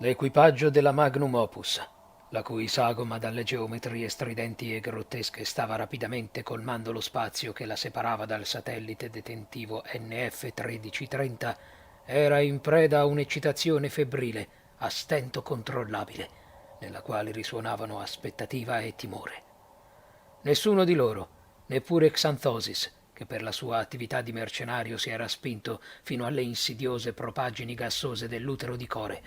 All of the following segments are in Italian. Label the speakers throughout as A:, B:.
A: L'equipaggio della Magnum Opus, la cui sagoma dalle geometrie stridenti e grottesche stava rapidamente colmando lo spazio che la separava dal satellite detentivo NF-1330, era in preda a un'eccitazione febbrile, a stento controllabile, nella quale risuonavano aspettativa e timore. Nessuno di loro, neppure Xanthosis, che per la sua attività di mercenario si era spinto fino alle insidiose propaggini gassose dell'utero di Core,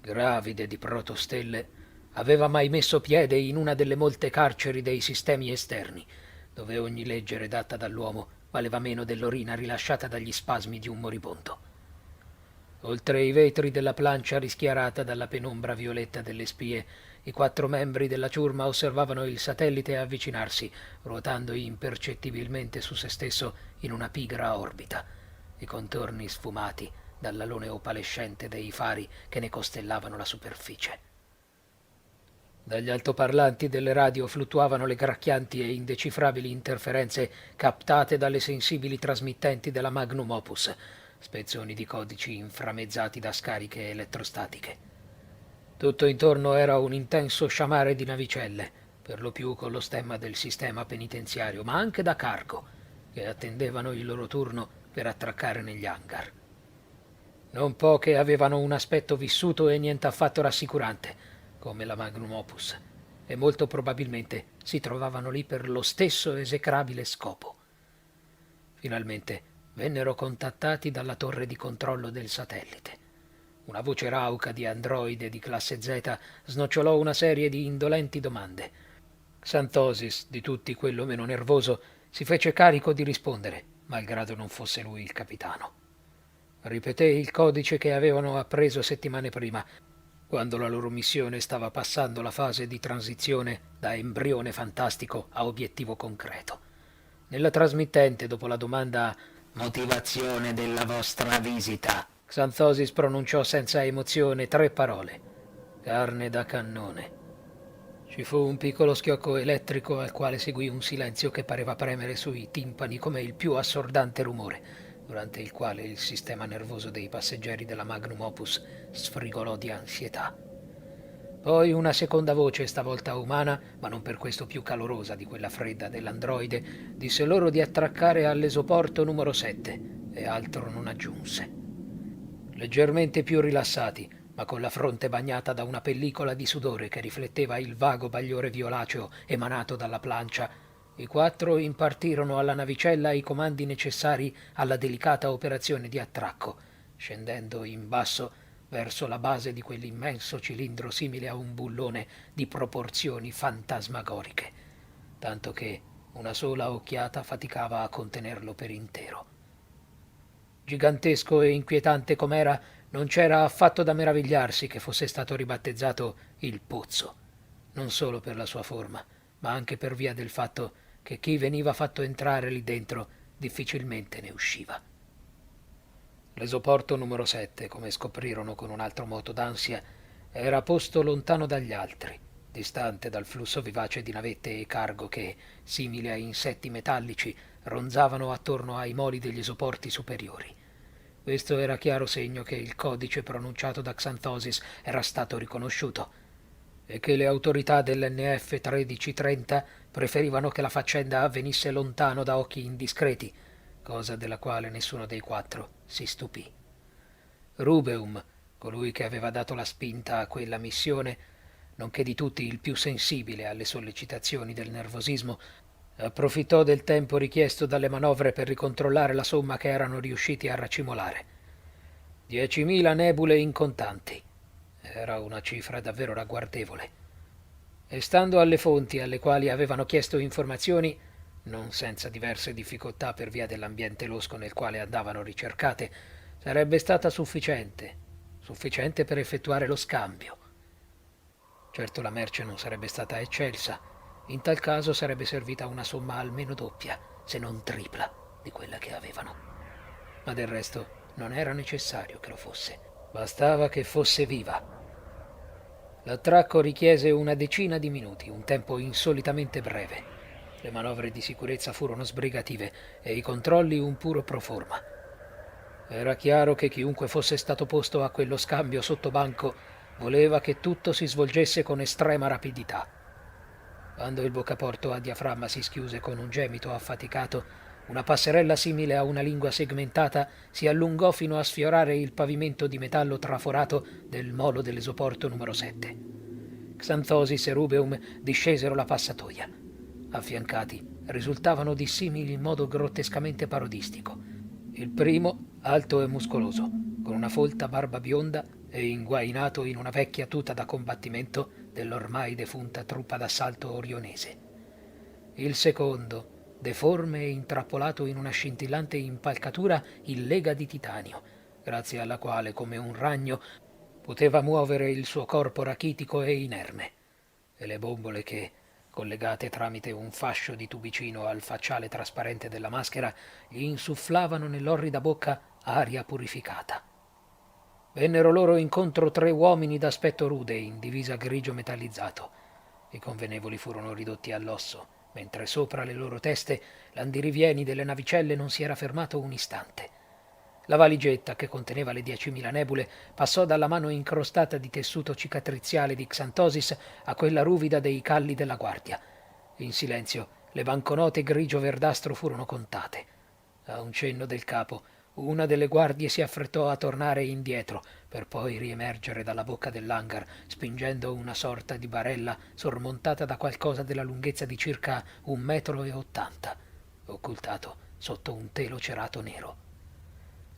A: gravide di protostelle, aveva mai messo piede in una delle molte carceri dei sistemi esterni, dove ogni legge redatta dall'uomo valeva meno dell'orina rilasciata dagli spasmi di un moribondo. Oltre i vetri della plancia rischiarata dalla penombra violetta delle spie, i 4 membri della ciurma osservavano il satellite avvicinarsi, ruotando impercettibilmente su se stesso in una pigra orbita, i contorni sfumati dall'alone opalescente dei fari che ne costellavano la superficie. Dagli altoparlanti delle radio fluttuavano le gracchianti e indecifrabili interferenze captate dalle sensibili trasmittenti della Magnum Opus, spezzoni di codici inframmezzati da scariche elettrostatiche. Tutto intorno era un intenso sciamare di navicelle, per lo più con lo stemma del sistema penitenziario, ma anche da cargo, che attendevano il loro turno per attraccare negli hangar. Non poche avevano un aspetto vissuto e nient'affatto rassicurante, come la Magnum Opus, e molto probabilmente si trovavano lì per lo stesso esecrabile scopo. Finalmente vennero contattati dalla torre di controllo del satellite. Una voce rauca di androide di classe Z snocciolò una serie di indolenti domande. Xanthosis, di tutti quello meno nervoso, si fece carico di rispondere, malgrado non fosse lui il capitano. Ripeté il codice che avevano appreso settimane prima, quando la loro missione stava passando la fase di transizione da embrione fantastico a obiettivo concreto. Nella trasmittente, dopo la domanda «Motivazione della vostra visita», Xanthosis pronunciò senza emozione 3 parole. «Carne da cannone». Ci fu un piccolo schiocco elettrico al quale seguì un silenzio che pareva premere sui timpani come il più assordante rumore, durante il quale il sistema nervoso dei passeggeri della Magnum Opus sfrigolò di ansietà. Poi una seconda voce, stavolta umana, ma non per questo più calorosa di quella fredda dell'androide, disse loro di attraccare all'esoporto numero 7, e altro non aggiunse. Leggermente più rilassati, ma con la fronte bagnata da una pellicola di sudore che rifletteva il vago bagliore violaceo emanato dalla plancia, i 4 impartirono alla navicella i comandi necessari alla delicata operazione di attracco, scendendo in basso verso la base di quell'immenso cilindro simile a un bullone di proporzioni fantasmagoriche, tanto che una sola occhiata faticava a contenerlo per intero. Gigantesco e inquietante com'era, non c'era affatto da meravigliarsi che fosse stato ribattezzato il Pozzo, non solo per la sua forma, ma anche per via del fatto che chi veniva fatto entrare lì dentro difficilmente ne usciva. L'esoporto numero 7, come scoprirono con un altro moto d'ansia, era posto lontano dagli altri, distante dal flusso vivace di navette e cargo che, simili a insetti metallici, ronzavano attorno ai moli degli esoporti superiori. Questo era chiaro segno che il codice pronunciato da Xanthosis era stato riconosciuto e che le autorità dell'NF 1330 preferivano che la faccenda avvenisse lontano da occhi indiscreti, cosa della quale nessuno dei 4 si stupì. Rubeum, colui che aveva dato la spinta a quella missione, nonché di tutti il più sensibile alle sollecitazioni del nervosismo, approfittò del tempo richiesto dalle manovre per ricontrollare la somma che erano riusciti a racimolare. 10.000 nebule in contanti. Era una cifra davvero ragguardevole. E stando alle fonti alle quali avevano chiesto informazioni, non senza diverse difficoltà per via dell'ambiente losco nel quale andavano ricercate, sarebbe stata sufficiente per effettuare lo scambio. Certo la merce non sarebbe stata eccelsa, in tal caso sarebbe servita una somma almeno doppia, se non tripla, di quella che avevano. Ma del resto non era necessario che lo fosse, bastava che fosse viva. L'attracco richiese una decina di minuti, un tempo insolitamente breve. Le manovre di sicurezza furono sbrigative e i controlli un puro pro forma. Era chiaro che chiunque fosse stato posto a quello scambio sotto banco Voleva che tutto si svolgesse con estrema rapidità. Quando il boccaporto a diaframma si schiuse con un gemito affaticato, una passerella simile a una lingua segmentata si allungò fino a sfiorare il pavimento di metallo traforato del molo dell'esoporto numero 7. Xanthosis e Rubeum discesero la passatoia. Affiancati, risultavano dissimili in modo grottescamente parodistico. Il primo, alto e muscoloso, con una folta barba bionda e inguainato in una vecchia tuta da combattimento dell'ormai defunta truppa d'assalto orionese. Il secondo, deforme e intrappolato in una scintillante impalcatura in lega di titanio, grazie alla quale, come un ragno, poteva muovere il suo corpo rachitico e inerme, e le bombole che, collegate tramite un fascio di tubicino al facciale trasparente della maschera, gli insufflavano nell'orrida bocca aria purificata. Vennero loro incontro 3 uomini d'aspetto rude in divisa grigio metallizzato. I convenevoli furono ridotti all'osso, mentre sopra le loro teste l'andirivieni delle navicelle non si era fermato un istante. La valigetta, che conteneva le 10.000 nebule, passò dalla mano incrostata di tessuto cicatriziale di Xanthosis a quella ruvida dei calli della guardia. In silenzio, le banconote grigio-verdastro furono contate. A un cenno del capo, una delle guardie si affrettò a tornare indietro, per poi riemergere dalla bocca dell'hangar, spingendo una sorta di barella sormontata da qualcosa della lunghezza di circa 1,80 m, occultato sotto un telo cerato nero.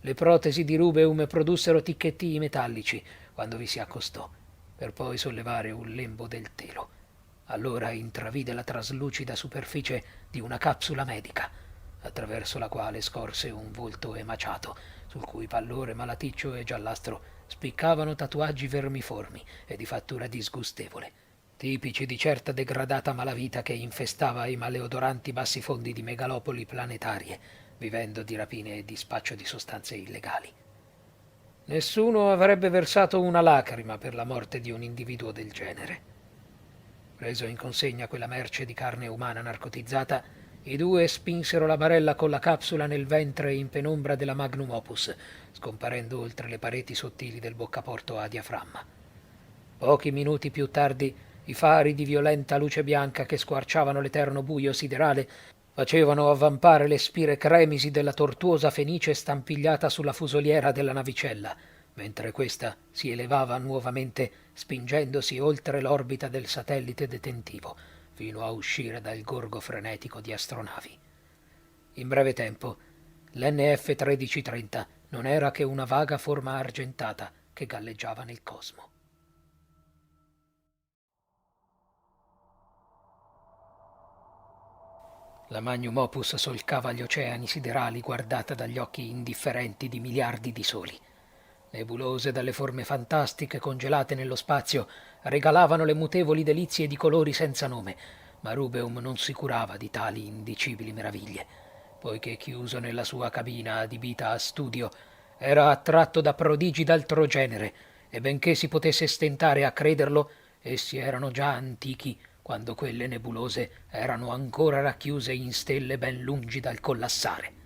A: Le protesi di Rubeum produssero ticchetti metallici quando vi si accostò, per poi sollevare un lembo del telo. Allora intravide la traslucida superficie di una capsula medica, attraverso la quale scorse un volto emaciato, sul cui pallore malaticcio e giallastro spiccavano tatuaggi vermiformi e di fattura disgustevole, tipici di certa degradata malavita che infestava i maleodoranti bassifondi di megalopoli planetarie, vivendo di rapine e di spaccio di sostanze illegali. Nessuno avrebbe versato una lacrima per la morte di un individuo del genere. Preso in consegna quella merce di carne umana narcotizzata, i 2 spinsero la barella con la capsula nel ventre in penombra della Magnum Opus, scomparendo oltre le pareti sottili del boccaporto a diaframma. Pochi minuti più tardi, i fari di violenta luce bianca che squarciavano l'eterno buio siderale facevano avvampare le spire cremisi della tortuosa fenice stampigliata sulla fusoliera della navicella, mentre questa si elevava nuovamente spingendosi oltre l'orbita del satellite detentivo, fino a uscire dal gorgo frenetico di astronavi. In breve tempo, l'NF 1330 non era che una vaga forma argentata che galleggiava nel cosmo. La Magnum Opus solcava gli oceani siderali guardata dagli occhi indifferenti di miliardi di soli. Nebulose dalle forme fantastiche congelate nello spazio regalavano le mutevoli delizie di colori senza nome, ma Rubeum non si curava di tali indicibili meraviglie, poiché chiuso nella sua cabina adibita a studio, era attratto da prodigi d'altro genere, e benché si potesse stentare a crederlo, essi erano già antichi, quando quelle nebulose erano ancora racchiuse in stelle ben lungi dal collassare.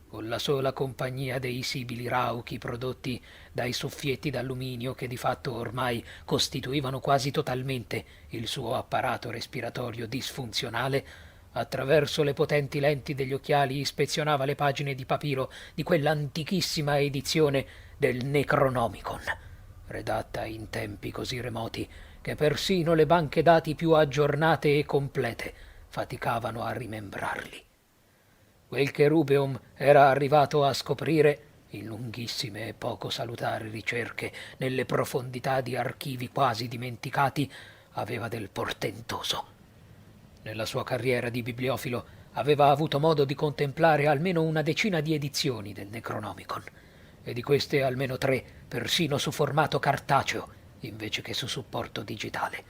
A: Con la sola compagnia dei sibili rauchi prodotti dai soffietti d'alluminio che di fatto ormai costituivano quasi totalmente il suo apparato respiratorio disfunzionale, attraverso le potenti lenti degli occhiali ispezionava le pagine di papiro di quell'antichissima edizione del Necronomicon, redatta in tempi così remoti che persino le banche dati più aggiornate e complete faticavano a rimembrarli. Quel che Rubeum era arrivato a scoprire, in lunghissime e poco salutari ricerche nelle profondità di archivi quasi dimenticati, aveva del portentoso. Nella sua carriera di bibliofilo aveva avuto modo di contemplare almeno una decina di edizioni del Necronomicon, e di queste almeno 3 persino su formato cartaceo, invece che su supporto digitale.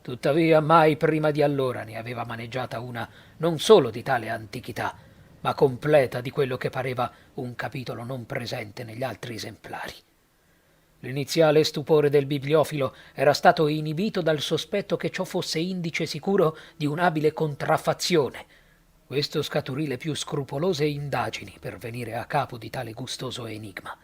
A: Tuttavia mai prima di allora ne aveva maneggiata una non solo di tale antichità, ma completa di quello che pareva un capitolo non presente negli altri esemplari. L'iniziale stupore del bibliofilo era stato inibito dal sospetto che ciò fosse indice sicuro di un'abile contraffazione. Questo scaturì le più scrupolose indagini per venire a capo di tale gustoso enigma.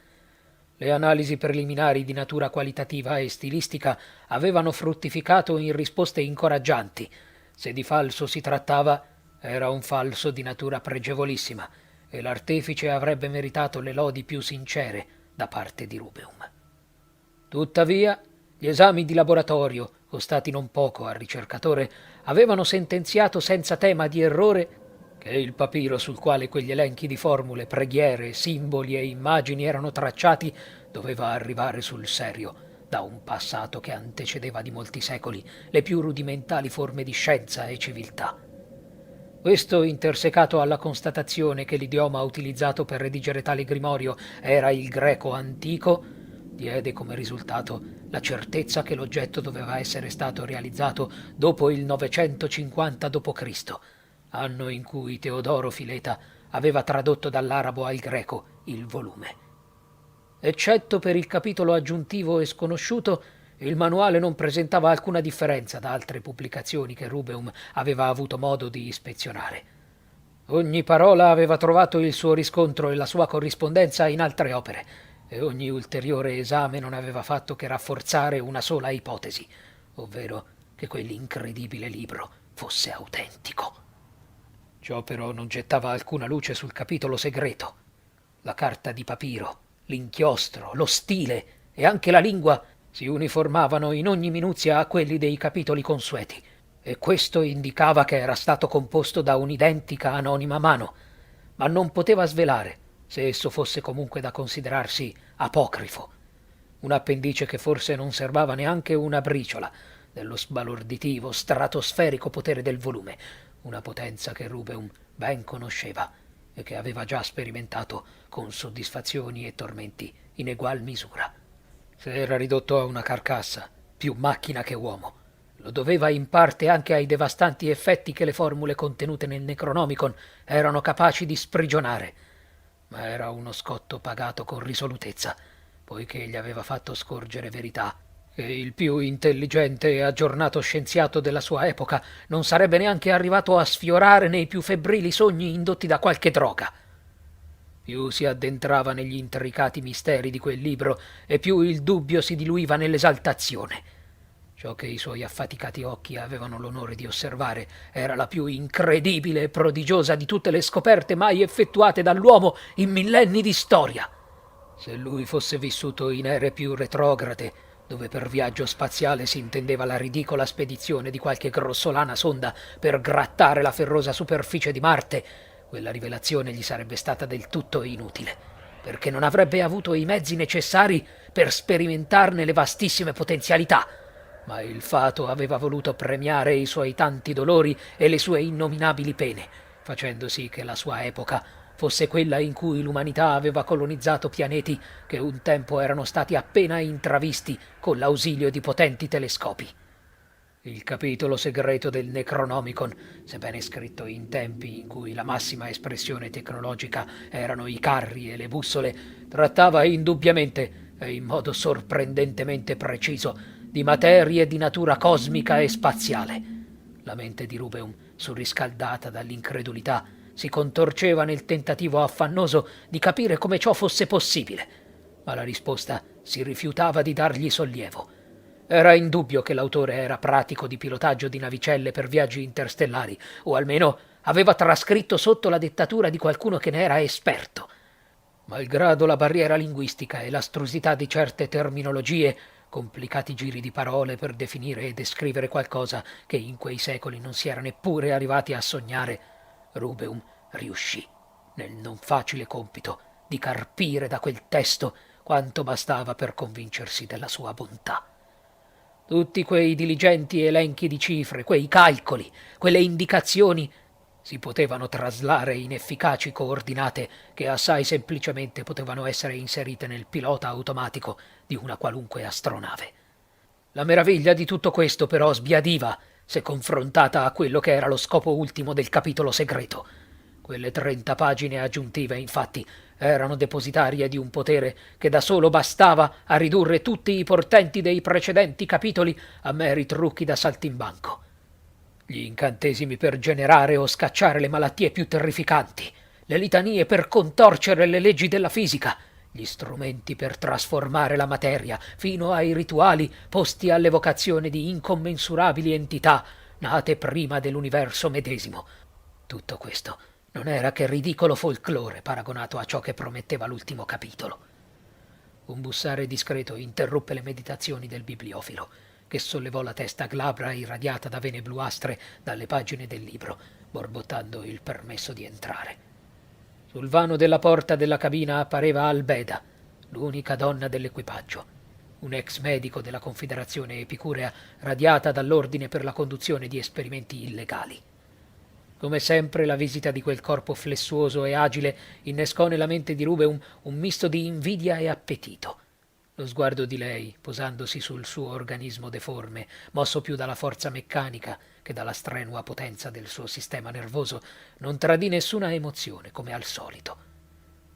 A: Le analisi preliminari di natura qualitativa e stilistica avevano fruttificato in risposte incoraggianti. Se di falso si trattava, era un falso di natura pregevolissima, e l'artefice avrebbe meritato le lodi più sincere da parte di Rubeum. Tuttavia, gli esami di laboratorio, costati non poco al ricercatore, avevano sentenziato senza tema di errore che il papiro sul quale quegli elenchi di formule, preghiere, simboli e immagini erano tracciati doveva arrivare sul serio da un passato che antecedeva di molti secoli le più rudimentali forme di scienza e civiltà. Questo, intersecato alla constatazione che l'idioma utilizzato per redigere tale grimorio era il greco antico, diede come risultato la certezza che l'oggetto doveva essere stato realizzato dopo il 950 d.C., anno in cui Teodoro Fileta aveva tradotto dall'arabo al greco il volume. Eccetto per il capitolo aggiuntivo e sconosciuto, il manuale non presentava alcuna differenza da altre pubblicazioni che Rubeum aveva avuto modo di ispezionare. Ogni parola aveva trovato il suo riscontro e la sua corrispondenza in altre opere, e ogni ulteriore esame non aveva fatto che rafforzare una sola ipotesi, ovvero che quell'incredibile libro fosse autentico. Ciò però non gettava alcuna luce sul capitolo segreto. La carta di papiro, l'inchiostro, lo stile e anche la lingua si uniformavano in ogni minuzia a quelli dei capitoli consueti, e questo indicava che era stato composto da un'identica anonima mano, ma non poteva svelare se esso fosse comunque da considerarsi apocrifo, un appendice che forse non serbava neanche una briciola dello sbalorditivo, stratosferico potere del volume, una potenza che Rubeum ben conosceva e che aveva già sperimentato con soddisfazioni e tormenti in egual misura. Se era ridotto a una carcassa, più macchina che uomo, lo doveva in parte anche ai devastanti effetti che le formule contenute nel Necronomicon erano capaci di sprigionare, ma era uno scotto pagato con risolutezza, poiché gli aveva fatto scorgere verità che il più intelligente e aggiornato scienziato della sua epoca non sarebbe neanche arrivato a sfiorare nei più febbrili sogni indotti da qualche droga. Più si addentrava negli intricati misteri di quel libro e più il dubbio si diluiva nell'esaltazione. Ciò che i suoi affaticati occhi avevano l'onore di osservare era la più incredibile e prodigiosa di tutte le scoperte mai effettuate dall'uomo in millenni di storia. Se lui fosse vissuto in ere più retrograde, dove per viaggio spaziale si intendeva la ridicola spedizione di qualche grossolana sonda per grattare la ferrosa superficie di Marte, quella rivelazione gli sarebbe stata del tutto inutile, perché non avrebbe avuto i mezzi necessari per sperimentarne le vastissime potenzialità. Ma il fato aveva voluto premiare i suoi tanti dolori e le sue innominabili pene, facendo sì che la sua epoca fosse quella in cui l'umanità aveva colonizzato pianeti che un tempo erano stati appena intravisti con l'ausilio di potenti telescopi. Il capitolo segreto del Necronomicon, sebbene scritto in tempi in cui la massima espressione tecnologica erano i carri e le bussole, trattava indubbiamente e in modo sorprendentemente preciso di materie di natura cosmica e spaziale. La mente di Rubeum, surriscaldata dall'incredulità, si contorceva nel tentativo affannoso di capire come ciò fosse possibile, ma la risposta si rifiutava di dargli sollievo. Era indubbio che l'autore era pratico di pilotaggio di navicelle per viaggi interstellari, o almeno aveva trascritto sotto la dettatura di qualcuno che ne era esperto. Malgrado la barriera linguistica e l'astrusità di certe terminologie, complicati giri di parole per definire e descrivere qualcosa che in quei secoli non si era neppure arrivati a sognare, Rubeum riuscì, nel non facile compito, di carpire da quel testo quanto bastava per convincersi della sua bontà. Tutti quei diligenti elenchi di cifre, quei calcoli, quelle indicazioni si potevano traslare in efficaci coordinate che assai semplicemente potevano essere inserite nel pilota automatico di una qualunque astronave. La meraviglia di tutto questo però sbiadiva se confrontata a quello che era lo scopo ultimo del capitolo segreto. Quelle 30 pagine aggiuntive, infatti, erano depositarie di un potere che da solo bastava a ridurre tutti i portenti dei precedenti capitoli a meri trucchi da saltimbanco. Gli incantesimi per generare o scacciare le malattie più terrificanti, le litanie per contorcere le leggi della fisica, gli strumenti per trasformare la materia, fino ai rituali posti all'evocazione di incommensurabili entità nate prima dell'universo medesimo. Tutto questo non era che ridicolo folklore paragonato a ciò che prometteva l'ultimo capitolo. Un bussare discreto interruppe le meditazioni del bibliofilo, che sollevò la testa glabra irradiata da vene bluastre dalle pagine del libro, borbottando il permesso di entrare. Sul vano della porta della cabina appareva Albeda, l'unica donna dell'equipaggio, un ex medico della Confederazione Epicurea radiata dall'ordine per la conduzione di esperimenti illegali. Come sempre la visita di quel corpo flessuoso e agile innescò nella mente di Rube un misto di invidia e appetito. Lo sguardo di lei, posandosi sul suo organismo deforme, mosso più dalla forza meccanica che dalla strenua potenza del suo sistema nervoso, non tradì nessuna emozione, come al solito.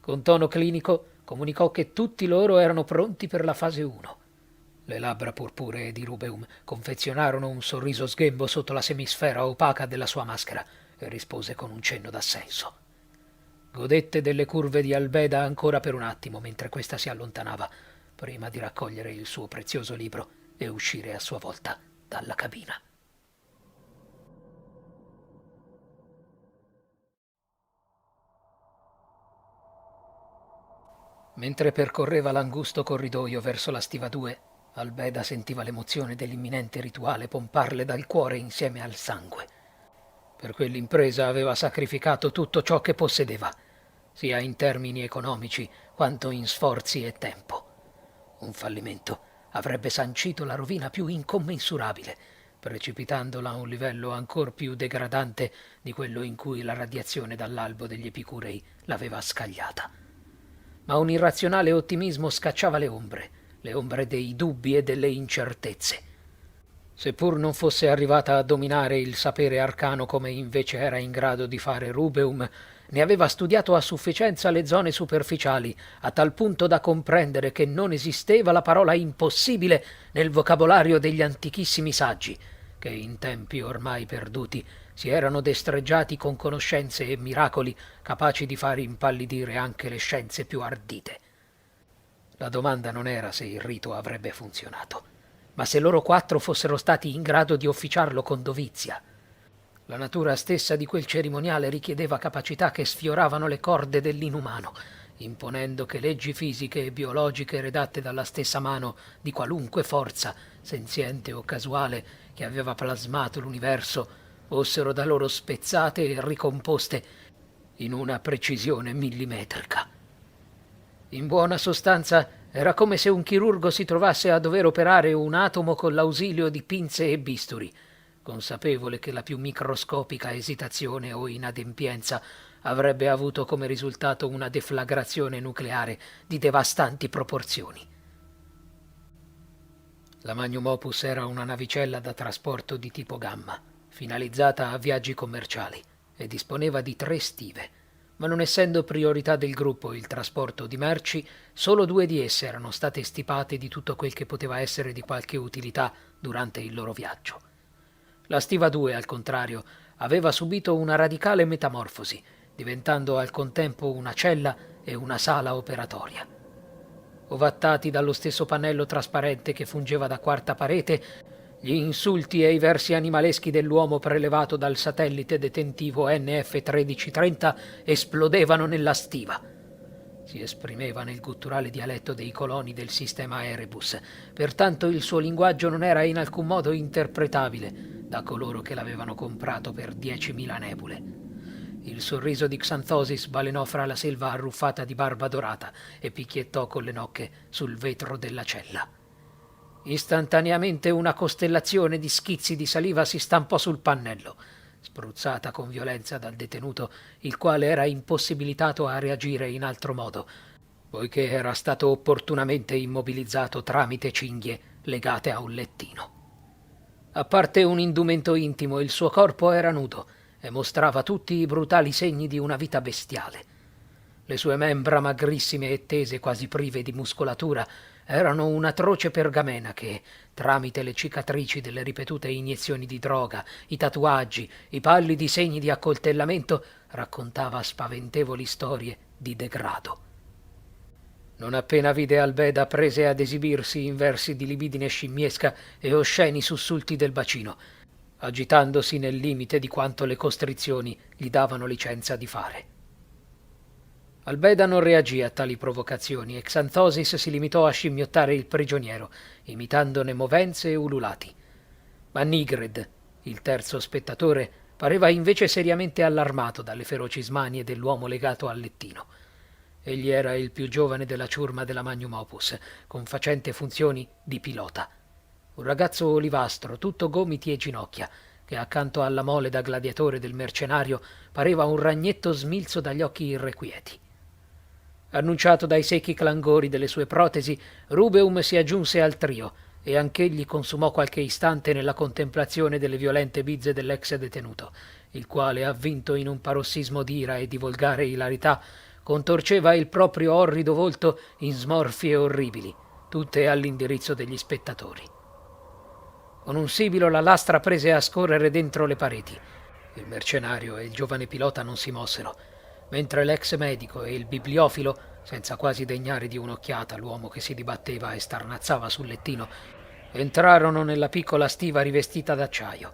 A: Con tono clinico comunicò che tutti loro erano pronti per la fase 1. Le labbra purpuree di Rubeum confezionarono un sorriso sghembo sotto la semisfera opaca della sua maschera e rispose con un cenno d'assenso. Godette delle curve di Albeda ancora per un attimo mentre questa si allontanava, prima di raccogliere il suo prezioso libro e uscire a sua volta dalla cabina. Mentre percorreva l'angusto corridoio verso la stiva 2, Albeda sentiva l'emozione dell'imminente rituale pomparle dal cuore insieme al sangue. Per quell'impresa aveva sacrificato tutto ciò che possedeva, sia in termini economici quanto in sforzi e tempo. Un fallimento avrebbe sancito la rovina più incommensurabile, precipitandola a un livello ancor più degradante di quello in cui la radiazione dall'albo degli Epicurei l'aveva scagliata. Ma un irrazionale ottimismo scacciava le ombre dei dubbi e delle incertezze. Seppur non fosse arrivata a dominare il sapere arcano come invece era in grado di fare Rubeum, ne aveva studiato a sufficienza le zone superficiali, a tal punto da comprendere che non esisteva la parola impossibile nel vocabolario degli antichissimi saggi, che in tempi ormai perduti si erano destreggiati con conoscenze e miracoli capaci di far impallidire anche le scienze più ardite. La domanda non era se il rito avrebbe funzionato, ma se loro 4 fossero stati in grado di officiarlo con dovizia. La natura stessa di quel cerimoniale richiedeva capacità che sfioravano le corde dell'inumano, imponendo che leggi fisiche e biologiche redatte dalla stessa mano di qualunque forza, senziente o casuale, che aveva plasmato l'universo, fossero da loro spezzate e ricomposte in una precisione millimetrica. In buona sostanza, era come se un chirurgo si trovasse a dover operare un atomo con l'ausilio di pinze e bisturi, consapevole che la più microscopica esitazione o inadempienza avrebbe avuto come risultato una deflagrazione nucleare di devastanti proporzioni. La Magnum Opus era una navicella da trasporto di tipo Gamma, finalizzata a viaggi commerciali, e disponeva di 3 stive, ma non essendo priorità del gruppo il trasporto di merci, solo 2 di esse erano state stipate di tutto quel che poteva essere di qualche utilità durante il loro viaggio. La stiva 2, al contrario, aveva subito una radicale metamorfosi, diventando al contempo una cella e una sala operatoria. Ovattati dallo stesso pannello trasparente che fungeva da quarta parete, gli insulti e i versi animaleschi dell'uomo prelevato dal satellite detentivo NF-1330 esplodevano nella stiva. Si esprimeva nel gutturale dialetto dei coloni del sistema Erebus, pertanto il suo linguaggio non era in alcun modo interpretabile da coloro che l'avevano comprato per 10.000 nebule. Il sorriso di Xanthosis balenò fra la selva arruffata di barba dorata e picchiettò con le nocche sul vetro della cella. Istantaneamente una costellazione di schizzi di saliva si stampò sul pannello, spruzzata con violenza dal detenuto, il quale era impossibilitato a reagire in altro modo, poiché era stato opportunamente immobilizzato tramite cinghie legate a un lettino. A parte un indumento intimo, il suo corpo era nudo e mostrava tutti i brutali segni di una vita bestiale. Le sue membra magrissime e tese, quasi prive di muscolatura, erano un'atroce pergamena che, tramite le cicatrici delle ripetute iniezioni di droga, i tatuaggi, i pallidi segni di accoltellamento, raccontava spaventevoli storie di degrado. Non appena vide Albeda prese ad esibirsi in versi di libidine scimmiesca e osceni sussulti del bacino, agitandosi nel limite di quanto le costrizioni gli davano licenza di fare. Albeda non reagì a tali provocazioni e Xanthosis si limitò a scimmiottare il prigioniero, imitandone movenze e ululati. Ma Nigred, il terzo spettatore, pareva invece seriamente allarmato dalle feroci smanie dell'uomo legato al lettino. Egli era il più giovane della ciurma della Magnum Opus, con facente funzioni di pilota. Un ragazzo olivastro, tutto gomiti e ginocchia, che accanto alla mole da gladiatore del mercenario pareva un ragnetto smilzo dagli occhi irrequieti. Annunciato dai secchi clangori delle sue protesi, Rubeum si aggiunse al trio e anch'egli consumò qualche istante nella contemplazione delle violente bizze dell'ex detenuto, il quale, avvinto in un parossismo d'ira e di volgare ilarità, contorceva il proprio orrido volto in smorfie orribili, tutte all'indirizzo degli spettatori. Con un sibilo la lastra prese a scorrere dentro le pareti. Il mercenario e il giovane pilota non si mossero, mentre l'ex medico e il bibliofilo, senza quasi degnare di un'occhiata l'uomo che si dibatteva e starnazzava sul lettino, entrarono nella piccola stiva rivestita d'acciaio.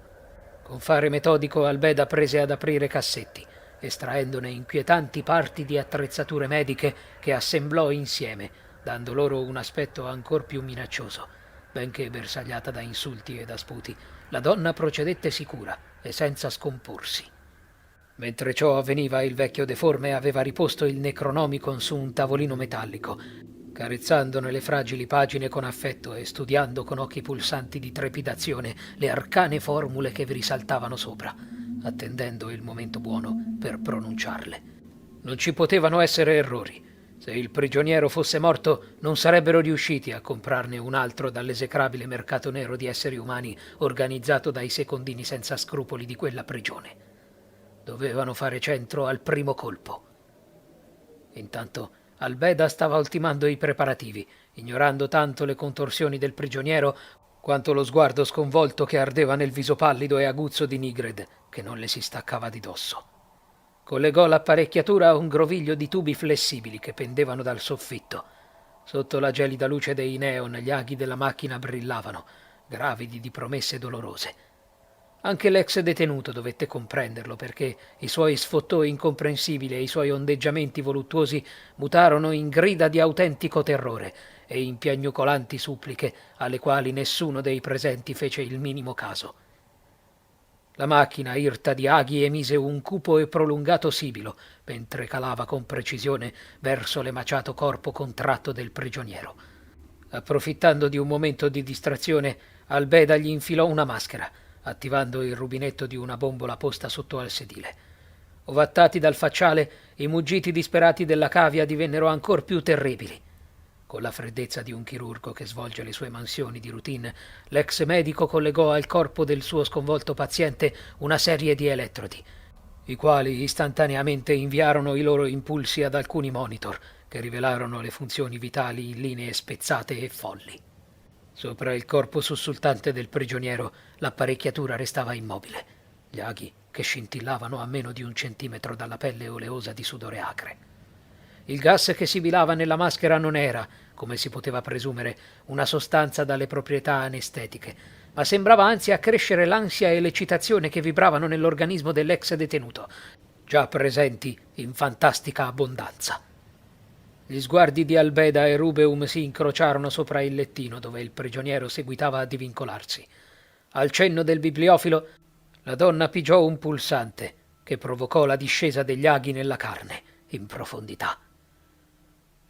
A: Con fare metodico Albeda prese ad aprire cassetti, estraendone inquietanti parti di attrezzature mediche che assemblò insieme, dando loro un aspetto ancor più minaccioso. Benché bersagliata da insulti e da sputi, la donna procedette sicura e senza scomporsi. Mentre ciò avveniva, il vecchio deforme aveva riposto il Necronomicon su un tavolino metallico, carezzandone le fragili pagine con affetto e studiando con occhi pulsanti di trepidazione le arcane formule che vi risaltavano sopra, attendendo il momento buono per pronunciarle. Non ci potevano essere errori. Se il prigioniero fosse morto, non sarebbero riusciti a comprarne un altro dall'esecrabile mercato nero di esseri umani organizzato dai secondini senza scrupoli di quella prigione. Dovevano fare centro al primo colpo. Intanto Albeda stava ultimando i preparativi, ignorando tanto le contorsioni del prigioniero quanto lo sguardo sconvolto che ardeva nel viso pallido e aguzzo di Nigred, che non le si staccava di dosso. Collegò l'apparecchiatura a un groviglio di tubi flessibili che pendevano dal soffitto. Sotto la gelida luce dei neon gli aghi della macchina brillavano, gravidi di promesse dolorose. Anche l'ex detenuto dovette comprenderlo, perché i suoi sfottoi incomprensibili e i suoi ondeggiamenti voluttuosi mutarono in grida di autentico terrore e in piagnucolanti suppliche alle quali nessuno dei presenti fece il minimo caso. La macchina, irta di aghi, emise un cupo e prolungato sibilo, mentre calava con precisione verso l'emaciato corpo contratto del prigioniero. Approfittando di un momento di distrazione, Albeda gli infilò una maschera, attivando il rubinetto di una bombola posta sotto al sedile. Ovattati dal facciale, i muggiti disperati della cavia divennero ancor più terribili. Con la freddezza di un chirurgo che svolge le sue mansioni di routine, l'ex medico collegò al corpo del suo sconvolto paziente una serie di elettrodi, i quali istantaneamente inviarono i loro impulsi ad alcuni monitor, che rivelarono le funzioni vitali in linee spezzate e folli. Sopra il corpo sussultante del prigioniero l'apparecchiatura restava immobile, gli aghi che scintillavano a meno di 1 centimetro dalla pelle oleosa di sudore acre. Il gas che sibilava nella maschera non era, come si poteva presumere, una sostanza dalle proprietà anestetiche, ma sembrava anzi accrescere l'ansia e l'eccitazione che vibravano nell'organismo dell'ex detenuto, già presenti in fantastica abbondanza. Gli sguardi di Albeda e Rubeum si incrociarono sopra il lettino dove il prigioniero seguitava a divincolarsi. Al cenno del bibliofilo, la donna pigiò un pulsante che provocò la discesa degli aghi nella carne, in profondità.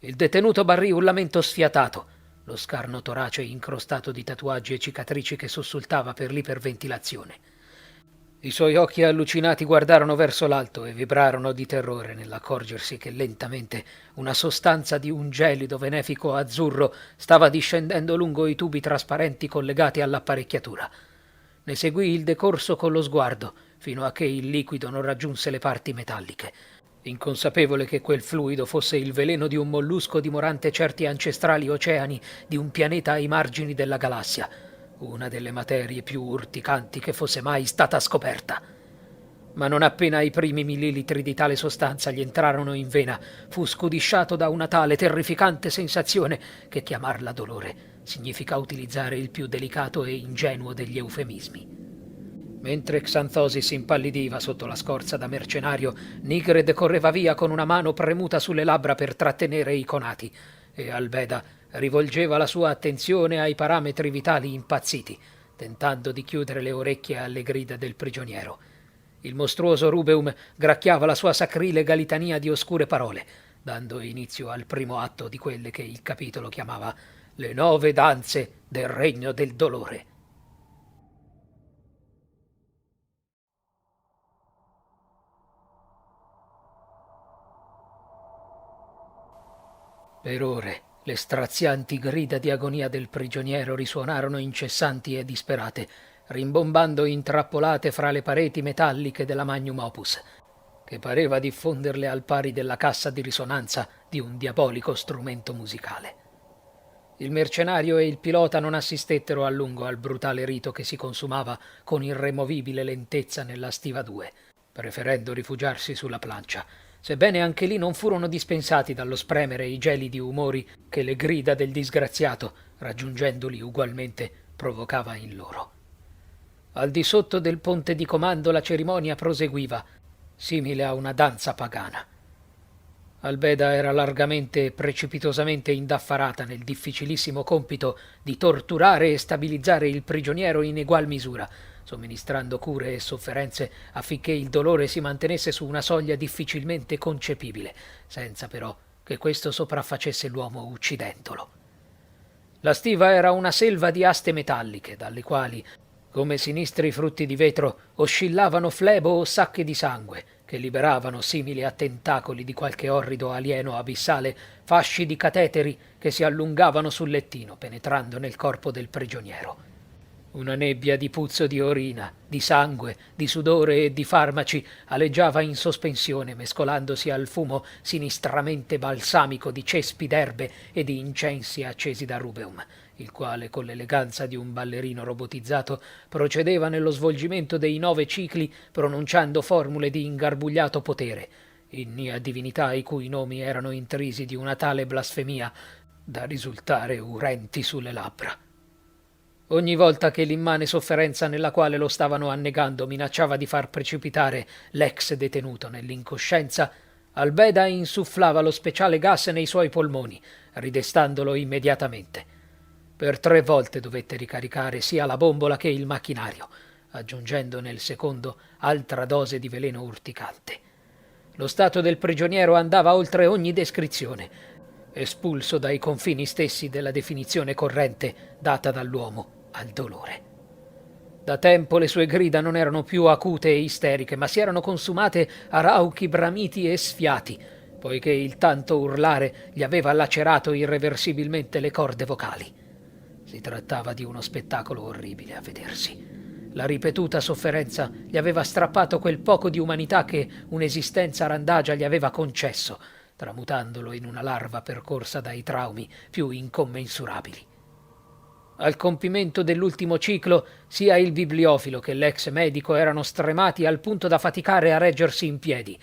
A: Il detenuto barrì un lamento sfiatato, lo scarno torace incrostato di tatuaggi e cicatrici che sussultava per l'iperventilazione. I suoi occhi allucinati guardarono verso l'alto e vibrarono di terrore nell'accorgersi che lentamente una sostanza di un gelido benefico azzurro stava discendendo lungo i tubi trasparenti collegati all'apparecchiatura. Ne seguì il decorso con lo sguardo, fino a che il liquido non raggiunse le parti metalliche. Inconsapevole che quel fluido fosse il veleno di un mollusco dimorante certi ancestrali oceani di un pianeta ai margini della galassia, una delle materie più urticanti che fosse mai stata scoperta. Ma non appena i primi millilitri di tale sostanza gli entrarono in vena, fu scudisciato da una tale terrificante sensazione che chiamarla dolore significa utilizzare il più delicato e ingenuo degli eufemismi. Mentre Xanthosi si impallidiva sotto la scorza da mercenario, Nigred correva via con una mano premuta sulle labbra per trattenere i conati, e Albeda rivolgeva la sua attenzione ai parametri vitali impazziti, tentando di chiudere le orecchie alle grida del prigioniero. Il mostruoso Rubeum gracchiava la sua sacrilega litania di oscure parole, dando inizio al primo atto di quelle che il capitolo chiamava le 9 danze del regno del dolore. Per ore le strazianti grida di agonia del prigioniero risuonarono incessanti e disperate, rimbombando intrappolate fra le pareti metalliche della Magnum Opus, che pareva diffonderle al pari della cassa di risonanza di un diabolico strumento musicale. Il mercenario e il pilota non assistettero a lungo al brutale rito che si consumava con irremovibile lentezza nella stiva 2, preferendo rifugiarsi sulla plancia, sebbene anche lì non furono dispensati dallo spremere i gelidi umori che le grida del disgraziato, raggiungendoli ugualmente, provocava in loro. Al di sotto del ponte di comando la cerimonia proseguiva, simile a una danza pagana. Albeda era largamente e precipitosamente indaffarata nel difficilissimo compito di torturare e stabilizzare il prigioniero in egual misura, somministrando cure e sofferenze affinché il dolore si mantenesse su una soglia difficilmente concepibile, senza però che questo sopraffacesse l'uomo uccidendolo. La stiva era una selva di aste metalliche, dalle quali, come sinistri frutti di vetro, oscillavano flebo o sacche di sangue, che liberavano, simili a tentacoli di qualche orrido alieno abissale, fasci di cateteri che si allungavano sul lettino, penetrando nel corpo del prigioniero. Una nebbia di puzzo di orina, di sangue, di sudore e di farmaci aleggiava in sospensione, mescolandosi al fumo sinistramente balsamico di cespi d'erbe e di incensi accesi da Rubeum, il quale, con l'eleganza di un ballerino robotizzato, procedeva nello svolgimento dei 9 cicli pronunciando formule di ingarbugliato potere, inni a divinità i cui nomi erano intrisi di una tale blasfemia da risultare urenti sulle labbra. Ogni volta che l'immane sofferenza nella quale lo stavano annegando minacciava di far precipitare l'ex detenuto nell'incoscienza, Albeda insufflava lo speciale gas nei suoi polmoni, ridestandolo immediatamente. Per 3 volte dovette ricaricare sia la bombola che il macchinario, aggiungendo nel secondo altra dose di veleno urticante. Lo stato del prigioniero andava oltre ogni descrizione, espulso dai confini stessi della definizione corrente data dall'uomo al dolore. Da tempo le sue grida non erano più acute e isteriche, ma si erano consumate a rauchi bramiti e sfiati, poiché il tanto urlare gli aveva lacerato irreversibilmente le corde vocali. Si trattava di uno spettacolo orribile a vedersi. La ripetuta sofferenza gli aveva strappato quel poco di umanità che un'esistenza randagia gli aveva concesso, tramutandolo in una larva percorsa dai traumi più incommensurabili. Al compimento dell'ultimo ciclo, sia il bibliofilo che l'ex medico erano stremati al punto da faticare a reggersi in piedi,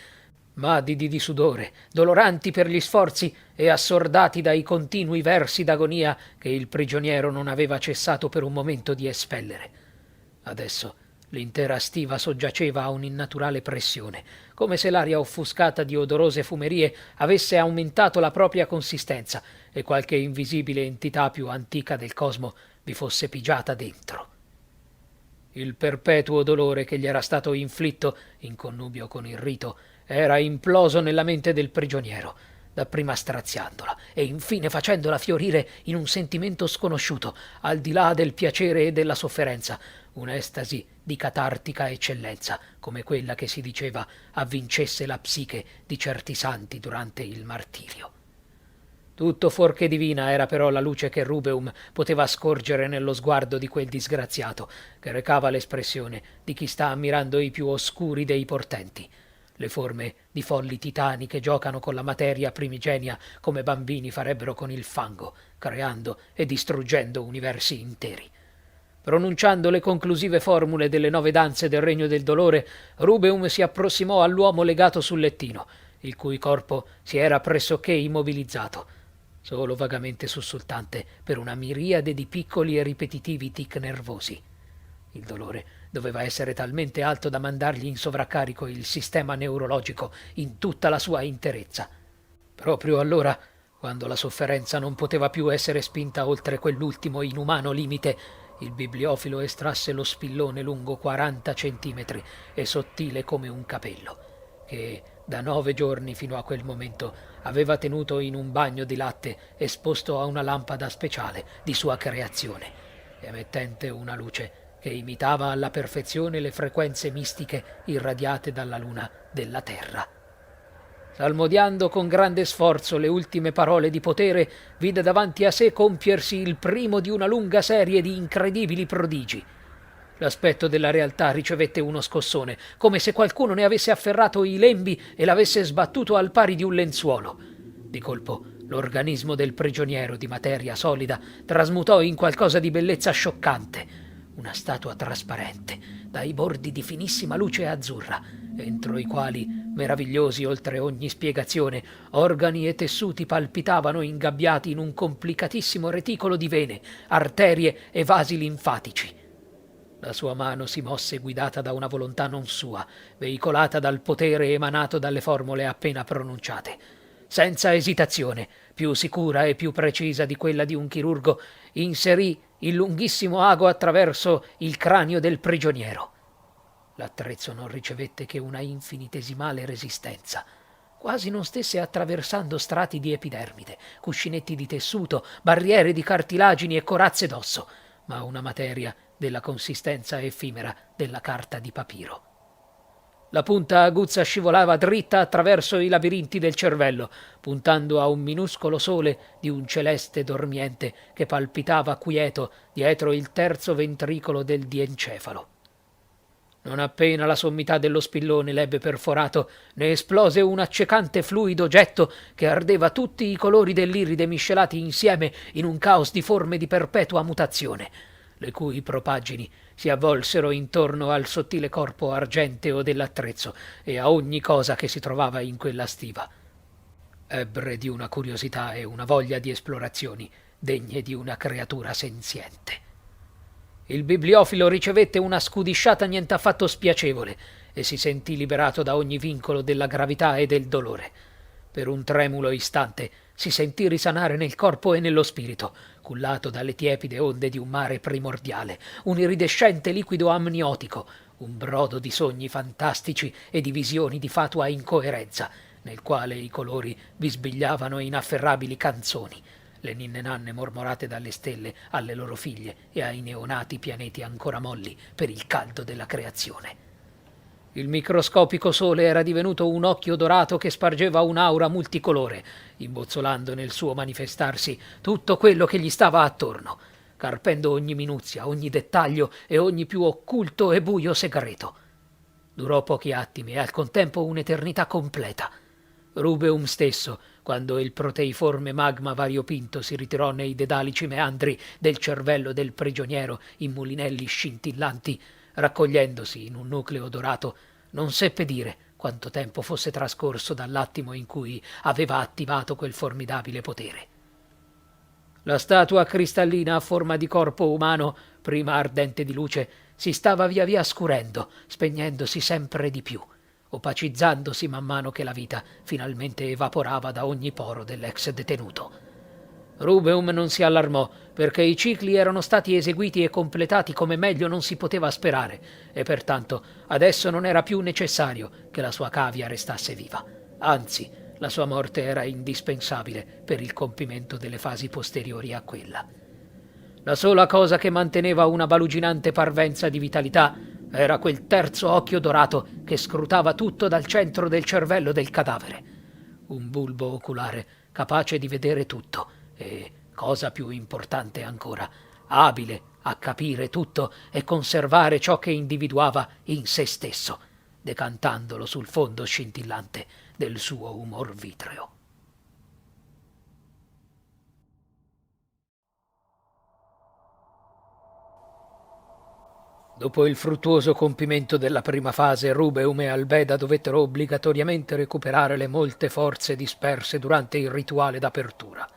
A: madidi di sudore, doloranti per gli sforzi e assordati dai continui versi d'agonia che il prigioniero non aveva cessato per un momento di espellere. Adesso l'intera stiva soggiaceva a un'innaturale pressione, come se l'aria offuscata di odorose fumerie avesse aumentato la propria consistenza e qualche invisibile entità più antica del cosmo vi fosse pigiata dentro. Il perpetuo dolore che gli era stato inflitto, in connubio con il rito, era imploso nella mente del prigioniero, dapprima straziandola e infine facendola fiorire in un sentimento sconosciuto, al di là del piacere e della sofferenza, un'estasi di catartica eccellenza, come quella che si diceva avvincesse la psiche di certi santi durante il martirio. Tutto fuorché divina era però la luce che Rubeum poteva scorgere nello sguardo di quel disgraziato, che recava l'espressione di chi sta ammirando i più oscuri dei portenti. Le forme di folli titani che giocano con la materia primigenia come bambini farebbero con il fango, creando e distruggendo universi interi. Pronunciando le conclusive formule delle 9 danze del regno del dolore, Rubeum si approssimò all'uomo legato sul lettino, il cui corpo si era pressoché immobilizzato, solo vagamente sussultante per una miriade di piccoli e ripetitivi tic nervosi. Il dolore doveva essere talmente alto da mandargli in sovraccarico il sistema neurologico in tutta la sua interezza. Proprio allora, quando la sofferenza non poteva più essere spinta oltre quell'ultimo inumano limite, il bibliofilo estrasse lo spillone lungo 40 centimetri e sottile come un capello, che da 9 giorni fino a quel momento aveva tenuto in un bagno di latte esposto a una lampada speciale di sua creazione, emettente una luce che imitava alla perfezione le frequenze mistiche irradiate dalla luna della terra. Salmodiando con grande sforzo le ultime parole di potere, vide davanti a sé compiersi il primo di una lunga serie di incredibili prodigi. L'aspetto della realtà ricevette uno scossone, come se qualcuno ne avesse afferrato i lembi e l'avesse sbattuto al pari di un lenzuolo. Di colpo, l'organismo del prigioniero di materia solida trasmutò in qualcosa di bellezza scioccante, una statua trasparente, dai bordi di finissima luce azzurra, entro i quali, meravigliosi oltre ogni spiegazione, organi e tessuti palpitavano ingabbiati in un complicatissimo reticolo di vene, arterie e vasi linfatici. La sua mano si mosse guidata da una volontà non sua, veicolata dal potere emanato dalle formule appena pronunciate. Senza esitazione, più sicura e più precisa di quella di un chirurgo, inserì il lunghissimo ago attraverso il cranio del prigioniero. L'attrezzo non ricevette che una infinitesimale resistenza. Quasi non stesse attraversando strati di epidermide, cuscinetti di tessuto, barriere di cartilagini e corazze d'osso, ma una materia della consistenza effimera della carta di papiro. La punta aguzza scivolava dritta attraverso i labirinti del cervello, puntando a un minuscolo sole di un celeste dormiente che palpitava quieto dietro il terzo ventricolo del diencefalo. Non appena la sommità dello spillone l'ebbe perforato, ne esplose un accecante fluido getto che ardeva tutti i colori dell'iride miscelati insieme in un caos di forme di perpetua mutazione, le cui propaggini si avvolsero intorno al sottile corpo argenteo dell'attrezzo e a ogni cosa che si trovava in quella stiva. Ebbre di una curiosità e una voglia di esplorazioni degne di una creatura senziente. Il bibliofilo ricevette una scudisciata nient'affatto spiacevole e si sentì liberato da ogni vincolo della gravità e del dolore. Per un tremulo istante si sentì risanare nel corpo e nello spirito, cullato dalle tiepide onde di un mare primordiale, un iridescente liquido amniotico, un brodo di sogni fantastici e di visioni di fatua incoerenza, nel quale i colori bisbigliavano inafferrabili canzoni, le ninne nanne mormorate dalle stelle alle loro figlie e ai neonati pianeti ancora molli per il caldo della creazione. Il microscopico sole era divenuto un occhio dorato che spargeva un'aura multicolore, imbozzolando nel suo manifestarsi tutto quello che gli stava attorno, carpendo ogni minuzia, ogni dettaglio e ogni più occulto e buio segreto. Durò pochi attimi e al contempo un'eternità completa. Rubeum stesso, quando il proteiforme magma variopinto si ritirò nei dedalici meandri del cervello del prigioniero in mulinelli scintillanti, raccogliendosi in un nucleo dorato, non seppe dire quanto tempo fosse trascorso dall'attimo in cui aveva attivato quel formidabile potere. La statua cristallina a forma di corpo umano, prima ardente di luce, si stava via via scurendo, spegnendosi sempre di più, opacizzandosi man mano che la vita finalmente evaporava da ogni poro dell'ex detenuto. Rubeum non si allarmò, perché i cicli erano stati eseguiti e completati come meglio non si poteva sperare, e pertanto adesso non era più necessario che la sua cavia restasse viva. Anzi, la sua morte era indispensabile per il compimento delle fasi posteriori a quella. La sola cosa che manteneva una baluginante parvenza di vitalità era quel terzo occhio dorato che scrutava tutto dal centro del cervello del cadavere. Un bulbo oculare capace di vedere tutto e, cosa più importante ancora, abile a capire tutto e conservare ciò che individuava in se stesso, decantandolo sul fondo scintillante del suo umor vitreo. Dopo il fruttuoso compimento della prima fase, Rubeum e Albeda dovettero obbligatoriamente recuperare le molte forze disperse durante il rituale d'apertura.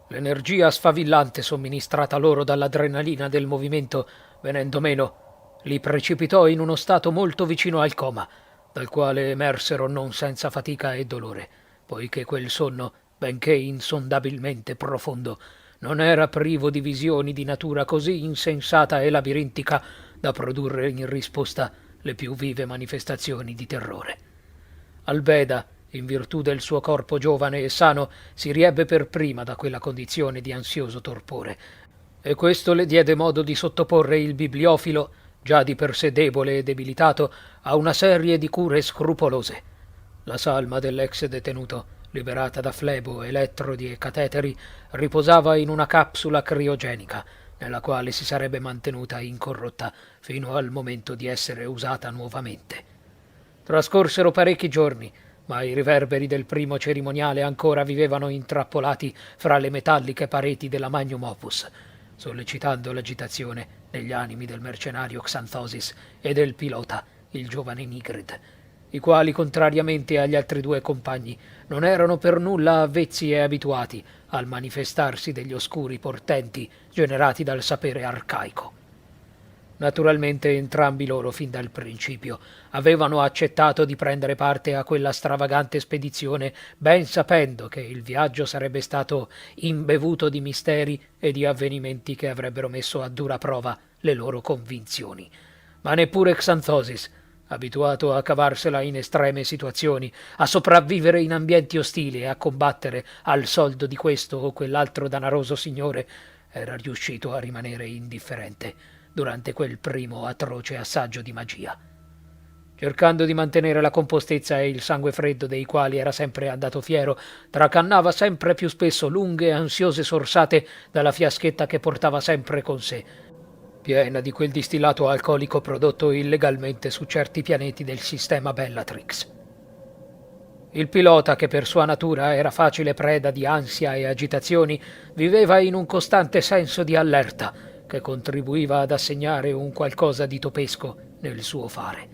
A: L'energia sfavillante somministrata loro dall'adrenalina del movimento, venendo meno, li precipitò in uno stato molto vicino al coma, dal quale emersero non senza fatica e dolore, poiché quel sonno, benché insondabilmente profondo, non era privo di visioni di natura così insensata e labirintica da produrre in risposta le più vive manifestazioni di terrore. Albeda, in virtù del suo corpo giovane e sano, si riebbe per prima da quella condizione di ansioso torpore, e questo le diede modo di sottoporre il bibliofilo, già di per sé debole e debilitato, a una serie di cure scrupolose. La salma dell'ex detenuto, liberata da flebo, elettrodi e cateteri, riposava in una capsula criogenica, nella quale si sarebbe mantenuta incorrotta fino al momento di essere usata nuovamente. Trascorsero parecchi giorni, ma i riverberi del primo cerimoniale ancora vivevano intrappolati fra le metalliche pareti della Magnum Opus, sollecitando l'agitazione negli animi del mercenario Xanthosis e del pilota, il giovane Nigrid, i quali, contrariamente agli altri due compagni, non erano per nulla avvezzi e abituati al manifestarsi degli oscuri portenti generati dal sapere arcaico. Naturalmente entrambi loro, fin dal principio, avevano accettato di prendere parte a quella stravagante spedizione, ben sapendo che il viaggio sarebbe stato imbevuto di misteri e di avvenimenti che avrebbero messo a dura prova le loro convinzioni. Ma neppure Xanthosis, abituato a cavarsela in estreme situazioni, a sopravvivere in ambienti ostili e a combattere al soldo di questo o quell'altro danaroso signore, era riuscito a rimanere indifferente durante quel primo atroce assaggio di magia. Cercando di mantenere la compostezza e il sangue freddo dei quali era sempre andato fiero, tracannava sempre più spesso lunghe e ansiose sorsate dalla fiaschetta che portava sempre con sé, piena di quel distillato alcolico prodotto illegalmente su certi pianeti del sistema Bellatrix. Il pilota, che per sua natura era facile preda di ansia e agitazioni, viveva in un costante senso di allerta, che contribuiva ad assegnare un qualcosa di topesco nel suo fare.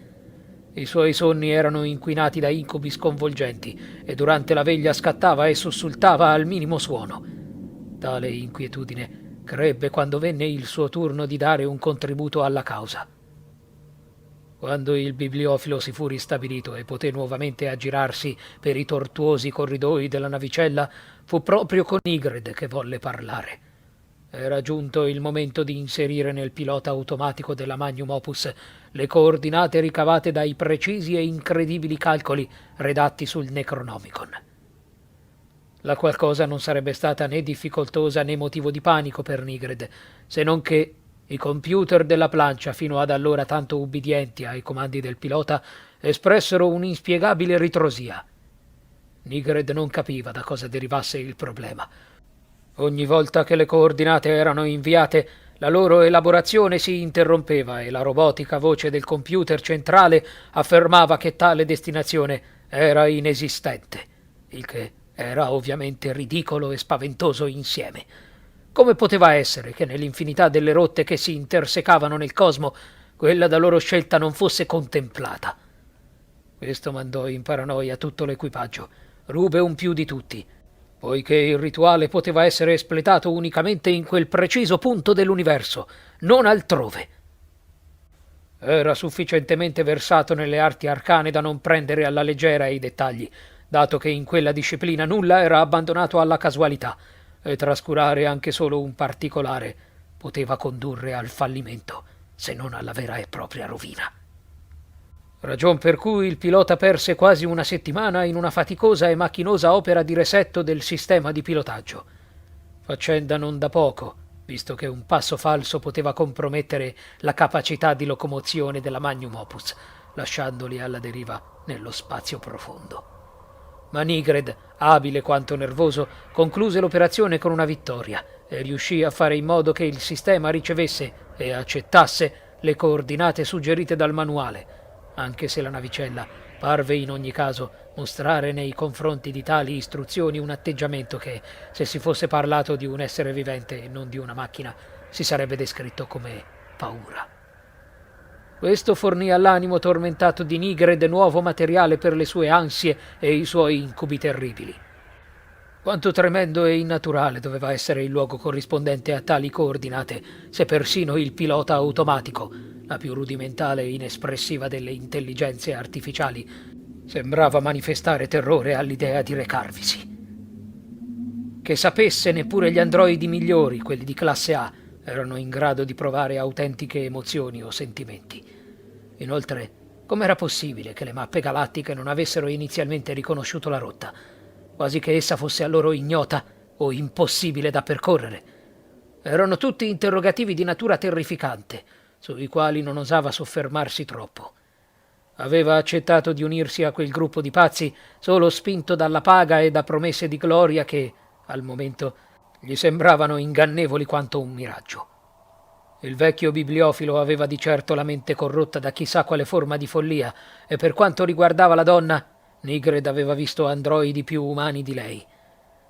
A: I suoi sonni erano inquinati da incubi sconvolgenti e durante la veglia scattava e sussultava al minimo suono. Tale inquietudine crebbe quando venne il suo turno di dare un contributo alla causa. Quando il bibliofilo si fu ristabilito e poté nuovamente aggirarsi per i tortuosi corridoi della navicella, fu proprio con Ygritte che volle parlare. Era giunto il momento di inserire nel pilota automatico della Magnum Opus le coordinate ricavate dai precisi e incredibili calcoli redatti sul Necronomicon. La qual cosa non sarebbe stata né difficoltosa né motivo di panico per Nigred, se non che i computer della plancia, fino ad allora tanto ubbidienti ai comandi del pilota, espressero un'inspiegabile ritrosia. Nigred non capiva da cosa derivasse il problema. Ogni volta che le coordinate erano inviate, la loro elaborazione si interrompeva e la robotica voce del computer centrale affermava che tale destinazione era inesistente, il che era ovviamente ridicolo e spaventoso insieme. Come poteva essere che nell'infinità delle rotte che si intersecavano nel cosmo, quella da loro scelta non fosse contemplata? Questo mandò in paranoia tutto l'equipaggio, Rubeum più di tutti, poiché il rituale poteva essere espletato unicamente in quel preciso punto dell'universo, non altrove. Era sufficientemente versato nelle arti arcane da non prendere alla leggera i dettagli, dato che in quella disciplina nulla era abbandonato alla casualità, e trascurare anche solo un particolare poteva condurre al fallimento, se non alla vera e propria rovina. Ragion per cui il pilota perse quasi una settimana in una faticosa e macchinosa opera di resetto del sistema di pilotaggio. Faccenda non da poco, visto che un passo falso poteva compromettere la capacità di locomozione della Magnum Opus, lasciandoli alla deriva nello spazio profondo. Ma Nigred, abile quanto nervoso, concluse l'operazione con una vittoria e riuscì a fare in modo che il sistema ricevesse e accettasse le coordinate suggerite dal manuale, anche se la navicella parve in ogni caso mostrare nei confronti di tali istruzioni un atteggiamento che, se si fosse parlato di un essere vivente e non di una macchina, si sarebbe descritto come paura. Questo fornì all'animo tormentato di Nigred nuovo materiale per le sue ansie e i suoi incubi terribili. Quanto tremendo e innaturale doveva essere il luogo corrispondente a tali coordinate, se persino il pilota automatico, la più rudimentale e inespressiva delle intelligenze artificiali, sembrava manifestare terrore all'idea di recarvisi. Che sapesse neppure gli androidi migliori, quelli di classe A, erano in grado di provare autentiche emozioni o sentimenti. Inoltre, com'era possibile che le mappe galattiche non avessero inizialmente riconosciuto la rotta, quasi che essa fosse a loro ignota o impossibile da percorrere? Erano tutti interrogativi di natura terrificante, sui quali non osava soffermarsi troppo. Aveva accettato di unirsi a quel gruppo di pazzi solo spinto dalla paga e da promesse di gloria che, al momento, gli sembravano ingannevoli quanto un miraggio. Il vecchio bibliofilo aveva di certo la mente corrotta da chissà quale forma di follia, e per quanto riguardava la donna, Nigred aveva visto androidi più umani di lei.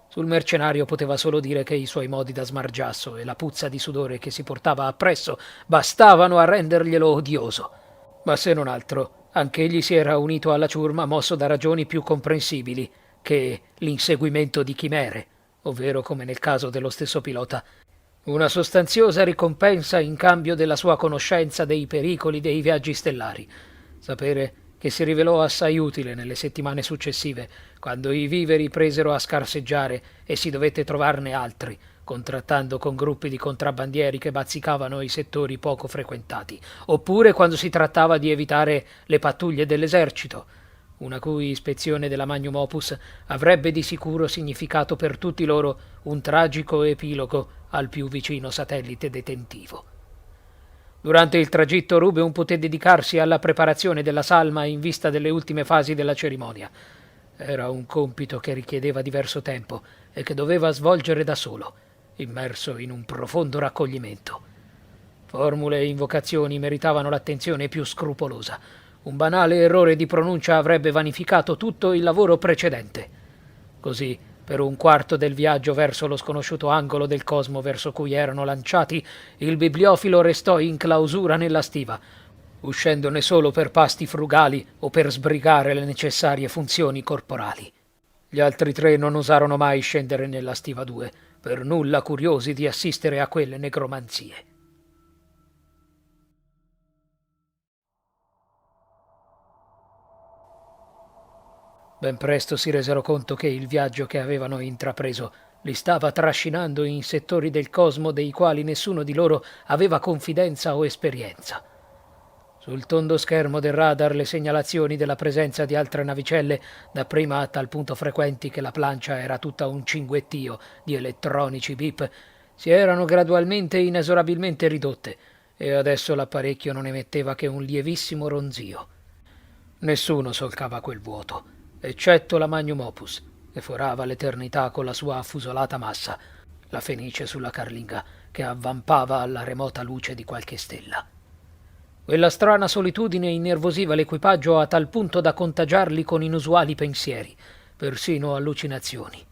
A: Sul mercenario poteva solo dire che i suoi modi da smargiasso e la puzza di sudore che si portava appresso bastavano a renderglielo odioso. Ma se non altro, anch'egli si era unito alla ciurma mosso da ragioni più comprensibili che l'inseguimento di chimere, ovvero, come nel caso dello stesso pilota, una sostanziosa ricompensa in cambio della sua conoscenza dei pericoli dei viaggi stellari. Sapere che si rivelò assai utile nelle settimane successive, quando i viveri presero a scarseggiare e si dovette trovarne altri, contrattando con gruppi di contrabbandieri che bazzicavano i settori poco frequentati, oppure quando si trattava di evitare le pattuglie dell'esercito, una cui ispezione della Magnum Opus avrebbe di sicuro significato per tutti loro un tragico epilogo al più vicino satellite detentivo. Durante il tragitto Rubeum poté dedicarsi alla preparazione della salma in vista delle ultime fasi della cerimonia. Era un compito che richiedeva diverso tempo e che doveva svolgere da solo, immerso in un profondo raccoglimento. Formule e invocazioni meritavano l'attenzione più scrupolosa. Un banale errore di pronuncia avrebbe vanificato tutto il lavoro precedente. Così, per un quarto del viaggio verso lo sconosciuto angolo del cosmo verso cui erano lanciati, il bibliofilo restò in clausura nella stiva, uscendone solo per pasti frugali o per sbrigare le necessarie funzioni corporali. Gli altri tre non osarono mai scendere nella stiva 2, per nulla curiosi di assistere a quelle negromanzie. Ben presto si resero conto che il viaggio che avevano intrapreso li stava trascinando in settori del cosmo dei quali nessuno di loro aveva confidenza o esperienza. Sul tondo schermo del radar le segnalazioni della presenza di altre navicelle, dapprima a tal punto frequenti che la plancia era tutta un cinguettio di elettronici bip, si erano gradualmente e inesorabilmente ridotte, e adesso l'apparecchio non emetteva che un lievissimo ronzio. Nessuno solcava quel vuoto, eccetto la Magnum Opus, che forava l'eternità con la sua affusolata massa, la fenice sulla carlinga che avvampava alla remota luce di qualche stella. Quella strana solitudine innervosiva l'equipaggio a tal punto da contagiarli con inusuali pensieri, persino allucinazioni.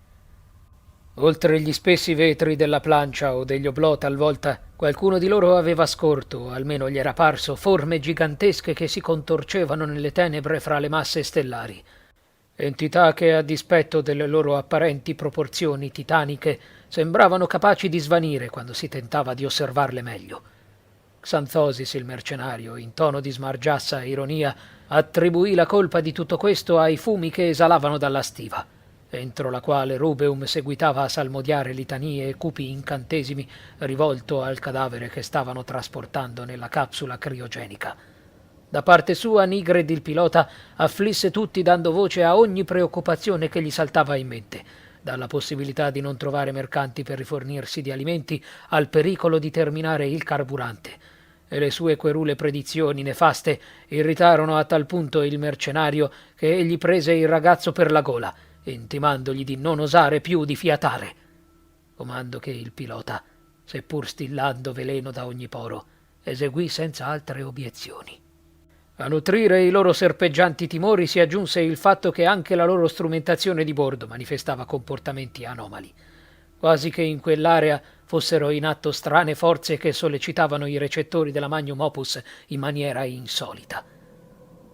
A: Oltre gli spessi vetri della plancia o degli oblò talvolta, qualcuno di loro aveva scorto, o almeno gli era parso, forme gigantesche che si contorcevano nelle tenebre fra le masse stellari. Entità che, a dispetto delle loro apparenti proporzioni titaniche, sembravano capaci di svanire quando si tentava di osservarle meglio. Xanthosis, il mercenario, in tono di smargiassa e ironia, attribuì la colpa di tutto questo ai fumi che esalavano dalla stiva, entro la quale Rubeum seguitava a salmodiare litanie e cupi incantesimi rivolto al cadavere che stavano trasportando nella capsula criogenica. Da parte sua, Nigred il pilota afflisse tutti dando voce a ogni preoccupazione che gli saltava in mente, dalla possibilità di non trovare mercanti per rifornirsi di alimenti al pericolo di terminare il carburante, e le sue querule predizioni nefaste irritarono a tal punto il mercenario che egli prese il ragazzo per la gola, intimandogli di non osare più di fiatare. Comando che il pilota, seppur stillando veleno da ogni poro, eseguì senza altre obiezioni. A nutrire i loro serpeggianti timori si aggiunse il fatto che anche la loro strumentazione di bordo manifestava comportamenti anomali. Quasi che in quell'area fossero in atto strane forze che sollecitavano i recettori della Magnum Opus in maniera insolita.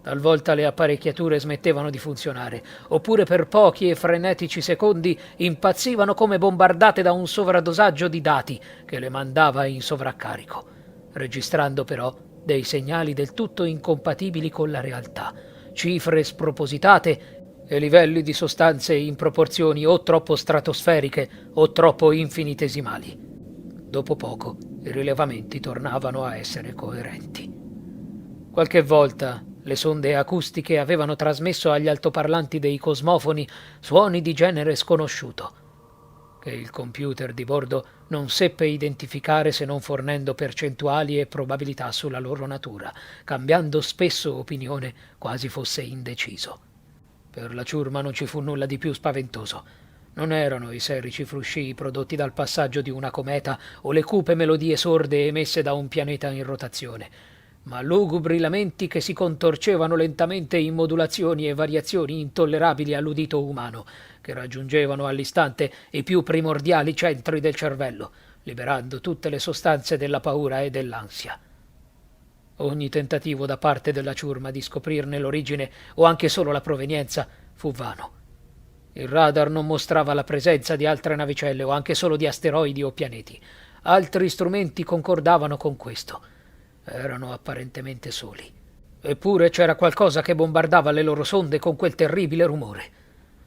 A: Talvolta le apparecchiature smettevano di funzionare, oppure per pochi e frenetici secondi impazzivano come bombardate da un sovradosaggio di dati che le mandava in sovraccarico, registrando però dei segnali del tutto incompatibili con la realtà, cifre spropositate e livelli di sostanze in proporzioni o troppo stratosferiche o troppo infinitesimali. Dopo poco i rilevamenti tornavano a essere coerenti. Qualche volta le sonde acustiche avevano trasmesso agli altoparlanti dei cosmofoni suoni di genere sconosciuto, che il computer di bordo non seppe identificare se non fornendo percentuali e probabilità sulla loro natura, cambiando spesso opinione quasi fosse indeciso. Per la ciurma non ci fu nulla di più spaventoso. Non erano i serici fruscii prodotti dal passaggio di una cometa o le cupe melodie sorde emesse da un pianeta in rotazione, ma lugubri lamenti che si contorcevano lentamente in modulazioni e variazioni intollerabili all'udito umano, che raggiungevano all'istante i più primordiali centri del cervello, liberando tutte le sostanze della paura e dell'ansia. Ogni tentativo da parte della ciurma di scoprirne l'origine o anche solo la provenienza fu vano. Il radar non mostrava la presenza di altre navicelle o anche solo di asteroidi o pianeti. Altri strumenti concordavano con questo. Erano apparentemente soli. Eppure c'era qualcosa che bombardava le loro sonde con quel terribile rumore.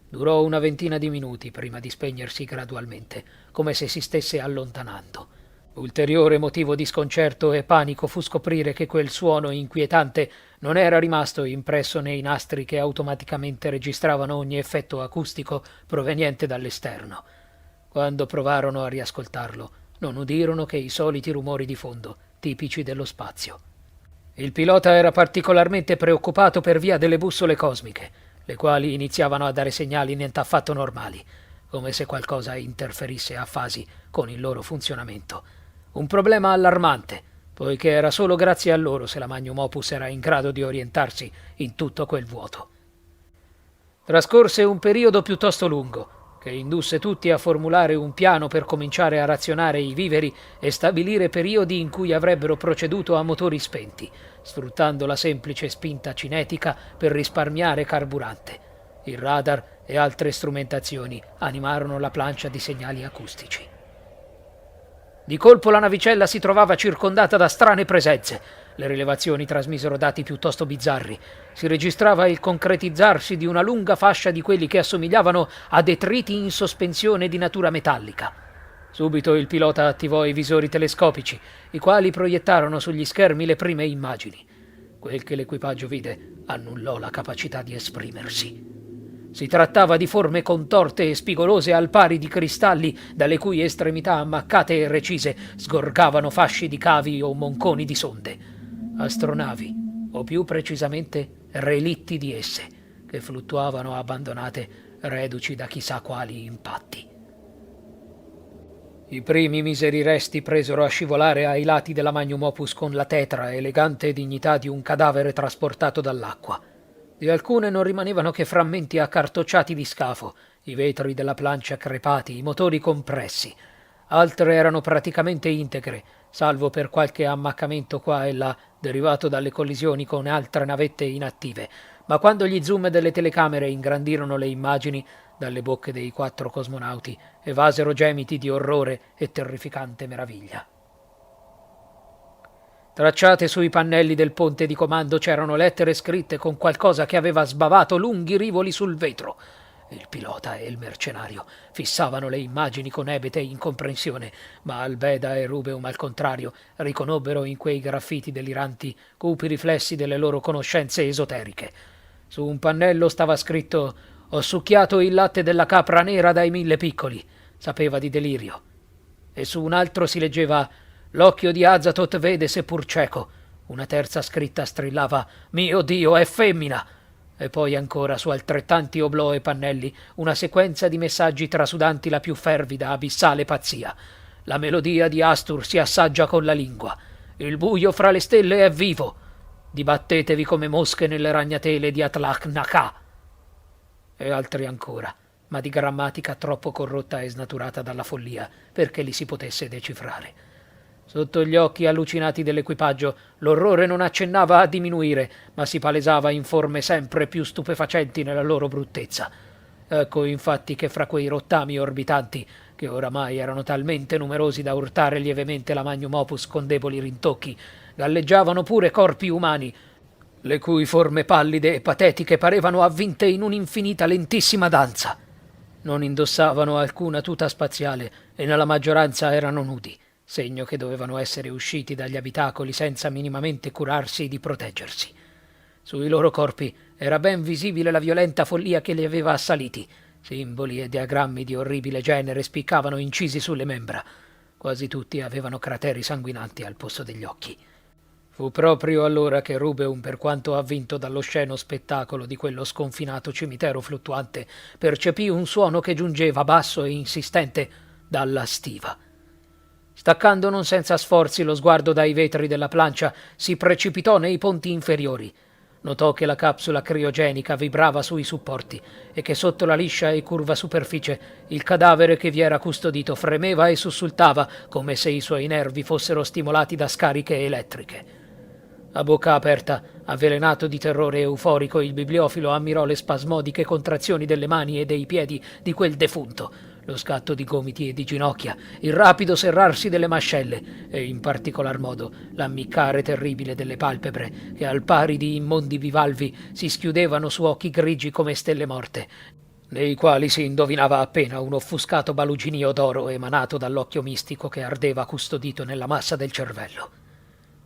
A: Durò una ventina di minuti prima di spegnersi gradualmente, come se si stesse allontanando. Ulteriore motivo di sconcerto e panico fu scoprire che quel suono inquietante non era rimasto impresso nei nastri che automaticamente registravano ogni effetto acustico proveniente dall'esterno. Quando provarono a riascoltarlo, non udirono che i soliti rumori di fondo, tipici dello spazio. Il pilota era particolarmente preoccupato per via delle bussole cosmiche, le quali iniziavano a dare segnali nient'affatto normali, come se qualcosa interferisse a fasi con il loro funzionamento. Un problema allarmante, poiché era solo grazie a loro se la Magnum Opus era in grado di orientarsi in tutto quel vuoto. Trascorse un periodo piuttosto lungo, che indusse tutti a formulare un piano per cominciare a razionare i viveri e stabilire periodi in cui avrebbero proceduto a motori spenti, sfruttando la semplice spinta cinetica per risparmiare carburante. Il radar e altre strumentazioni animarono la plancia di segnali acustici. Di colpo la navicella si trovava circondata da strane presenze. Le rilevazioni trasmisero dati piuttosto bizzarri. Si registrava il concretizzarsi di una lunga fascia di quelli che assomigliavano a detriti in sospensione di natura metallica. Subito il pilota attivò i visori telescopici, i quali proiettarono sugli schermi le prime immagini. Quel che l'equipaggio vide annullò la capacità di esprimersi. Si trattava di forme contorte e spigolose al pari di cristalli dalle cui estremità ammaccate e recise sgorgavano fasci di cavi o monconi di sonde. Astronavi, o più precisamente relitti di esse, che fluttuavano abbandonate, reduci da chissà quali impatti. I primi miseri resti presero a scivolare ai lati della Magnum Opus con la tetra elegante dignità di un cadavere trasportato dall'acqua. Di alcune non rimanevano che frammenti accartocciati di scafo, i vetri della plancia crepati, i motori compressi. Altre erano praticamente integre, salvo per qualche ammaccamento qua e là, derivato dalle collisioni con altre navette inattive, ma quando gli zoom delle telecamere ingrandirono le immagini, dalle bocche dei 4 cosmonauti evasero gemiti di orrore e terrificante meraviglia. Tracciate sui pannelli del ponte di comando c'erano lettere scritte con qualcosa che aveva sbavato lunghi rivoli sul vetro. Il pilota e il mercenario fissavano le immagini con ebete incomprensione, ma Albeda e Rubeum, al contrario, riconobbero in quei graffiti deliranti cupi riflessi delle loro conoscenze esoteriche. Su un pannello stava scritto: «Ho succhiato il latte della capra nera dai 1000 piccoli». Sapeva di delirio. E su un altro si leggeva: «L'occhio di Azathoth vede seppur cieco». Una terza scritta strillava: «Mio Dio, è femmina!» E poi ancora su altrettanti oblò e pannelli una sequenza di messaggi trasudanti la più fervida, abissale pazzia. «La melodia di Astur si assaggia con la lingua. Il buio fra le stelle è vivo. Dibattetevi come mosche nelle ragnatele di Atlach-Naká». E altri ancora: ma di grammatica troppo corrotta e snaturata dalla follia perché li si potesse decifrare. Sotto gli occhi allucinati dell'equipaggio l'orrore non accennava a diminuire, ma si palesava in forme sempre più stupefacenti nella loro bruttezza. Ecco infatti che fra quei rottami orbitanti, che oramai erano talmente numerosi da urtare lievemente la Magnum Opus con deboli rintocchi, galleggiavano pure corpi umani, le cui forme pallide e patetiche parevano avvinte in un'infinita lentissima danza. Non indossavano alcuna tuta spaziale e nella maggioranza erano nudi, segno che dovevano essere usciti dagli abitacoli senza minimamente curarsi di proteggersi. Sui loro corpi era ben visibile la violenta follia che li aveva assaliti. Simboli e diagrammi di orribile genere spiccavano incisi sulle membra. Quasi tutti avevano crateri sanguinanti al posto degli occhi. Fu proprio allora che Rubeum, per quanto avvinto dallo sceno spettacolo di quello sconfinato cimitero fluttuante, percepì un suono che giungeva basso e insistente dalla stiva. Staccando non senza sforzi lo sguardo dai vetri della plancia, si precipitò nei ponti inferiori. Notò che la capsula criogenica vibrava sui supporti e che sotto la liscia e curva superficie il cadavere che vi era custodito fremeva e sussultava come se i suoi nervi fossero stimolati da scariche elettriche. A bocca aperta, avvelenato di terrore euforico, il bibliofilo ammirò le spasmodiche contrazioni delle mani e dei piedi di quel defunto, lo scatto di gomiti e di ginocchia, il rapido serrarsi delle mascelle e, in particolar modo, l'ammiccare terribile delle palpebre che, al pari di immondi bivalvi, si schiudevano su occhi grigi come stelle morte, nei quali si indovinava appena un offuscato baluginio d'oro emanato dall'occhio mistico che ardeva custodito nella massa del cervello.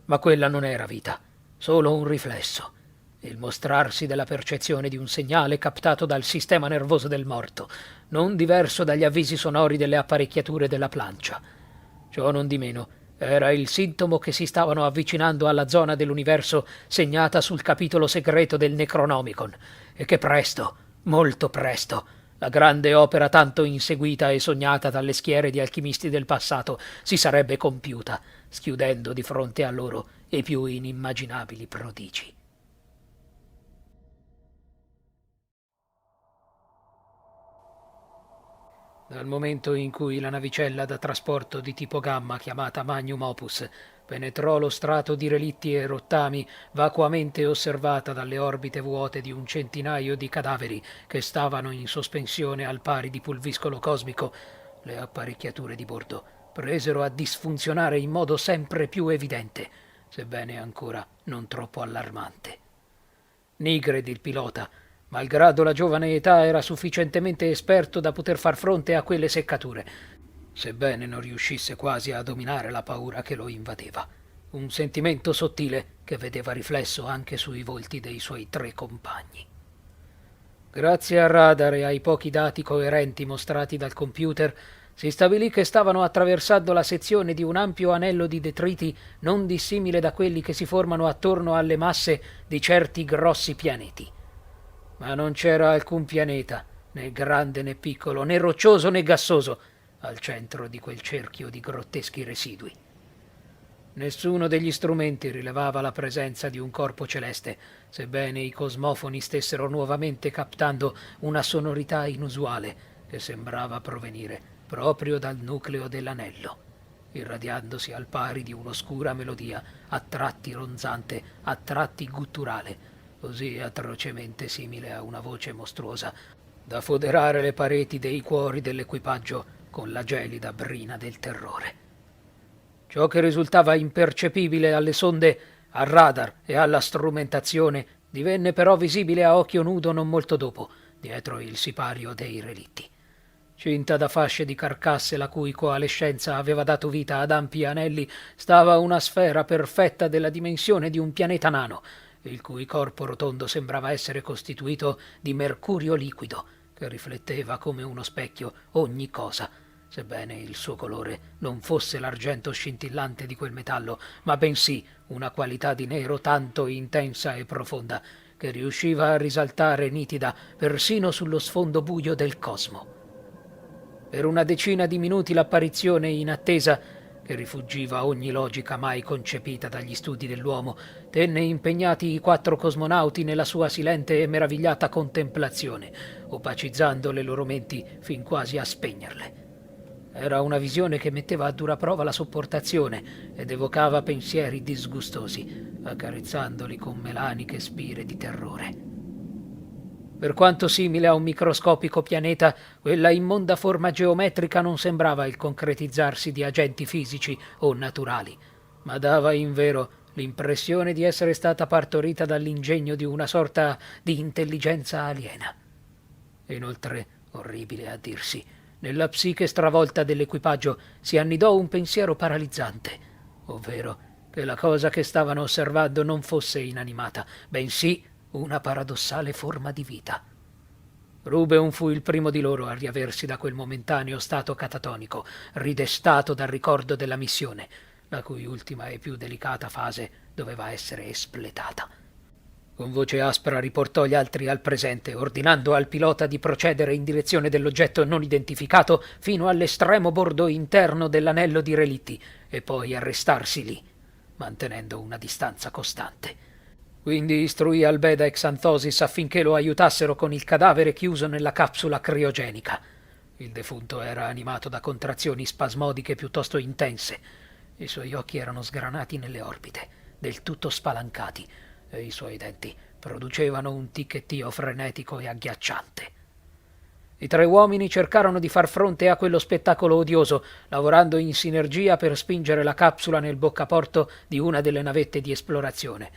A: Ma quella non era vita, solo un riflesso, il mostrarsi della percezione di un segnale captato dal sistema nervoso del morto, non diverso dagli avvisi sonori delle apparecchiature della plancia. Ciò non di meno era il sintomo che si stavano avvicinando alla zona dell'universo segnata sul capitolo segreto del Necronomicon e che presto, molto presto, la grande opera tanto inseguita e sognata dalle schiere di alchimisti del passato si sarebbe compiuta, schiudendo di fronte a loro i più inimmaginabili prodigi. Dal momento in cui la navicella da trasporto di tipo gamma chiamata Magnum Opus penetrò lo strato di relitti e rottami vacuamente osservata dalle orbite vuote di un centinaio di cadaveri che stavano in sospensione al pari di pulviscolo cosmico, le apparecchiature di bordo presero a disfunzionare in modo sempre più evidente, sebbene ancora non troppo allarmante. Nigred, il pilota, malgrado la giovane età, era sufficientemente esperto da poter far fronte a quelle seccature, sebbene non riuscisse quasi a dominare la paura che lo invadeva. Un sentimento sottile che vedeva riflesso anche sui volti dei suoi 3 compagni. Grazie al radar e ai pochi dati coerenti mostrati dal computer, si stabilì che stavano attraversando la sezione di un ampio anello di detriti non dissimile da quelli che si formano attorno alle masse di certi grossi pianeti. Ma non c'era alcun pianeta, né grande né piccolo, né roccioso né gassoso, al centro di quel cerchio di grotteschi residui. Nessuno degli strumenti rilevava la presenza di un corpo celeste, sebbene i cosmofoni stessero nuovamente captando una sonorità inusuale che sembrava provenire proprio dal nucleo dell'anello, irradiandosi al pari di un'oscura melodia, a tratti ronzante, a tratti gutturale, così atrocemente simile a una voce mostruosa da foderare le pareti dei cuori dell'equipaggio con la gelida brina del terrore. Ciò che risultava impercepibile alle sonde, al radar e alla strumentazione divenne però visibile a occhio nudo non molto dopo, dietro il sipario dei relitti. Cinta da fasce di carcasse la cui coalescenza aveva dato vita ad ampi anelli, stava una sfera perfetta della dimensione di un pianeta nano, il cui corpo rotondo sembrava essere costituito di mercurio liquido, che rifletteva come uno specchio ogni cosa, sebbene il suo colore non fosse l'argento scintillante di quel metallo, ma bensì una qualità di nero tanto intensa e profonda che riusciva a risaltare nitida persino sullo sfondo buio del cosmo. Per una decina di minuti l'apparizione inattesa, che rifuggiva ogni logica mai concepita dagli studi dell'uomo, tenne impegnati i 4 cosmonauti nella sua silente e meravigliata contemplazione, opacizzando le loro menti fin quasi a spegnerle. Era una visione che metteva a dura prova la sopportazione ed evocava pensieri disgustosi, accarezzandoli con melaniche spire di terrore. Per quanto simile a un microscopico pianeta, quella immonda forma geometrica non sembrava il concretizzarsi di agenti fisici o naturali, ma dava invero l'impressione di essere stata partorita dall'ingegno di una sorta di intelligenza aliena. Inoltre, orribile a dirsi, nella psiche stravolta dell'equipaggio si annidò un pensiero paralizzante, ovvero che la cosa che stavano osservando non fosse inanimata, bensì una paradossale forma di vita. Rubeon fu il primo di loro a riaversi da quel momentaneo stato catatonico, ridestato dal ricordo della missione, la cui ultima e più delicata fase doveva essere espletata. Con voce aspra riportò gli altri al presente, ordinando al pilota di procedere in direzione dell'oggetto non identificato fino all'estremo bordo interno dell'anello di relitti e poi arrestarsi lì, mantenendo una distanza costante. Quindi istruì Albeda e Xanthosis affinché lo aiutassero con il cadavere chiuso nella capsula criogenica. Il defunto era animato da contrazioni spasmodiche piuttosto intense. I suoi occhi erano sgranati nelle orbite, del tutto spalancati, e i suoi denti producevano un ticchettio frenetico e agghiacciante. I 3 uomini cercarono di far fronte a quello spettacolo odioso, lavorando in sinergia per spingere la capsula nel boccaporto di una delle navette di esplorazione.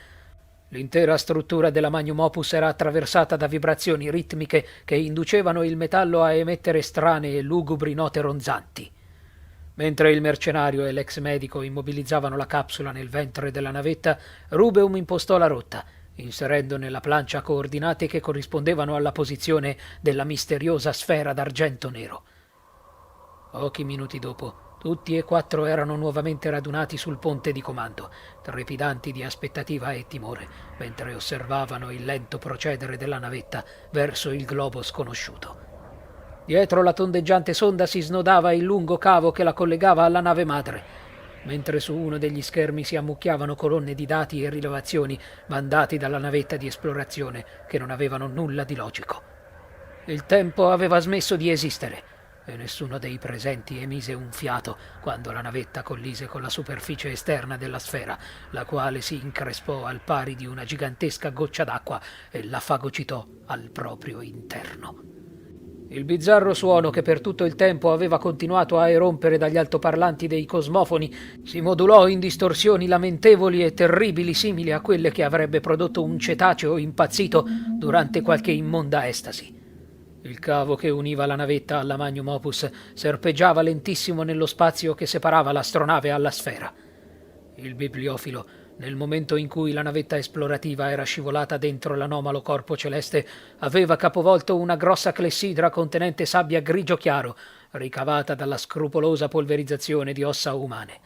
A: L'intera struttura della Magnum Opus era attraversata da vibrazioni ritmiche che inducevano il metallo a emettere strane e lugubri note ronzanti. Mentre il mercenario e l'ex medico immobilizzavano la capsula nel ventre della navetta, Rubeum impostò la rotta, inserendo nella plancia coordinate che corrispondevano alla posizione della misteriosa sfera d'argento nero. Pochi minuti dopo, tutti e 4 erano nuovamente radunati sul ponte di comando, trepidanti di aspettativa e timore, mentre osservavano il lento procedere della navetta verso il globo sconosciuto. Dietro la tondeggiante sonda si snodava il lungo cavo che la collegava alla nave madre, mentre su uno degli schermi si ammucchiavano colonne di dati e rilevazioni mandati dalla navetta di esplorazione che non avevano nulla di logico. Il tempo aveva smesso di esistere e nessuno dei presenti emise un fiato quando la navetta collise con la superficie esterna della sfera, la quale si increspò al pari di una gigantesca goccia d'acqua e la fagocitò al proprio interno. Il bizzarro suono che per tutto il tempo aveva continuato a erompere dagli altoparlanti dei cosmofoni si modulò in distorsioni lamentevoli e terribili simili a quelle che avrebbe prodotto un cetaceo impazzito durante qualche immonda estasi. Il cavo che univa la navetta alla Magnum Opus serpeggiava lentissimo nello spazio che separava l'astronave alla sfera. Il bibliofilo, nel momento in cui la navetta esplorativa era scivolata dentro l'anomalo corpo celeste, aveva capovolto una grossa clessidra contenente sabbia grigio chiaro, ricavata dalla scrupolosa polverizzazione di ossa umane.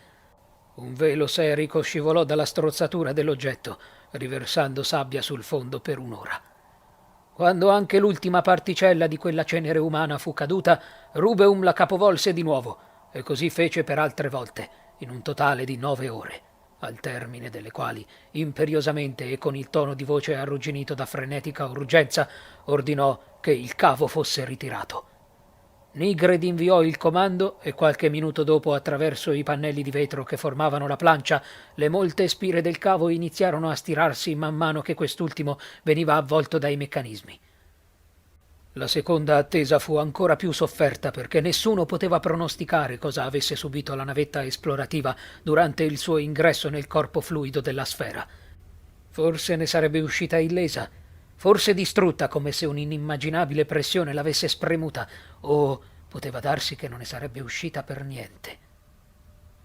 A: Un velo serico scivolò dalla strozzatura dell'oggetto, riversando sabbia sul fondo per un'ora. Quando anche l'ultima particella di quella cenere umana fu caduta, Rubeum la capovolse di nuovo, e così fece per altre volte, in un totale di 9 ore, al termine delle quali, imperiosamente e con il tono di voce arrugginito da frenetica urgenza, ordinò che il cavo fosse ritirato. Nigred inviò il comando e qualche minuto dopo, attraverso i pannelli di vetro che formavano la plancia, le molte spire del cavo iniziarono a stirarsi man mano che quest'ultimo veniva avvolto dai meccanismi. La seconda attesa fu ancora più sofferta perché nessuno poteva pronosticare cosa avesse subito la navetta esplorativa durante il suo ingresso nel corpo fluido della sfera. Forse ne sarebbe uscita illesa, forse distrutta come se un'inimmaginabile pressione l'avesse spremuta, o poteva darsi che non ne sarebbe uscita per niente.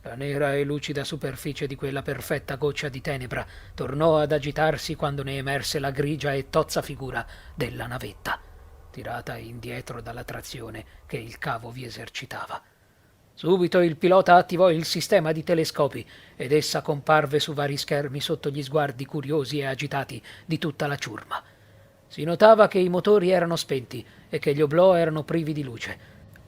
A: La nera e lucida superficie di quella perfetta goccia di tenebra tornò ad agitarsi quando ne emerse la grigia e tozza figura della navetta, tirata indietro dalla trazione che il cavo vi esercitava. Subito il pilota attivò il sistema di telescopi ed essa comparve su vari schermi sotto gli sguardi curiosi e agitati di tutta la ciurma. Si notava che i motori erano spenti e che gli oblò erano privi di luce,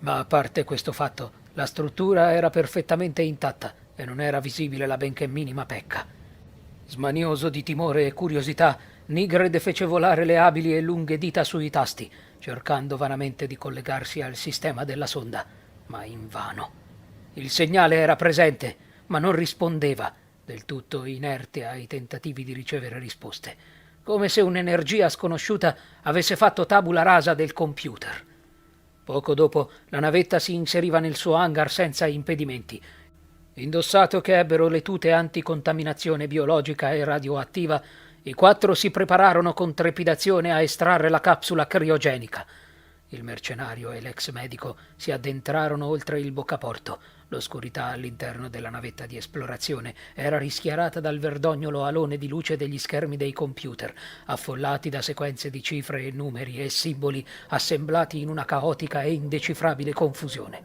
A: ma a parte questo fatto la struttura era perfettamente intatta e non era visibile la benché minima pecca. Smanioso di timore e curiosità, Nigred fece volare le abili e lunghe dita sui tasti, cercando vanamente di collegarsi al sistema della sonda, ma invano. Il segnale era presente, ma non rispondeva, del tutto inerte ai tentativi di ricevere risposte, come se un'energia sconosciuta avesse fatto tabula rasa del computer. Poco dopo la navetta si inseriva nel suo hangar senza impedimenti. Indossato che ebbero le tute anticontaminazione biologica e radioattiva, i 4 si prepararono con trepidazione a estrarre la capsula criogenica. Il mercenario e l'ex medico si addentrarono oltre il boccaporto. L'oscurità all'interno della navetta di esplorazione era rischiarata dal verdognolo alone di luce degli schermi dei computer, affollati da sequenze di cifre e numeri e simboli assemblati in una caotica e indecifrabile confusione.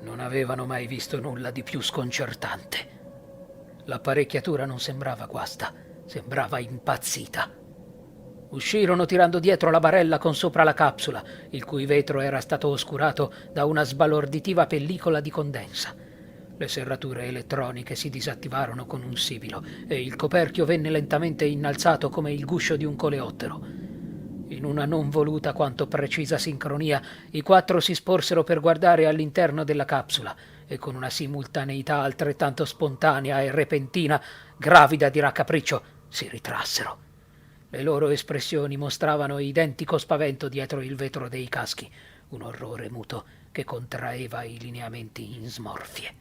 A: Non avevano mai visto nulla di più sconcertante. L'apparecchiatura non sembrava guasta, sembrava impazzita. Uscirono tirando dietro la barella con sopra la capsula, il cui vetro era stato oscurato da una sbalorditiva pellicola di condensa. Le serrature elettroniche si disattivarono con un sibilo e il coperchio venne lentamente innalzato come il guscio di un coleottero. In una non voluta quanto precisa sincronia, i 4 si sporsero per guardare all'interno della capsula e con una simultaneità altrettanto spontanea e repentina, gravida di raccapriccio, si ritrassero. Le loro espressioni mostravano identico spavento dietro il vetro dei caschi, un orrore muto che contraeva i lineamenti in smorfie.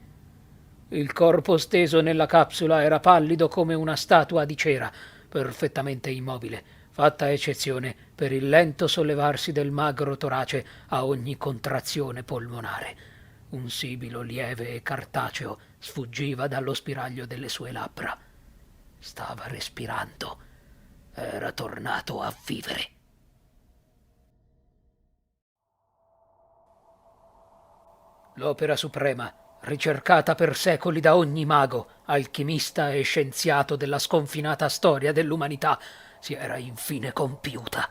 A: Il corpo steso nella capsula era pallido come una statua di cera, perfettamente immobile, fatta eccezione per il lento sollevarsi del magro torace a ogni contrazione polmonare. Un sibilo lieve e cartaceo sfuggiva dallo spiraglio delle sue labbra. Stava respirando. Era tornato a vivere. L'opera suprema, ricercata per secoli da ogni mago, alchimista e scienziato della sconfinata storia dell'umanità, si era infine compiuta.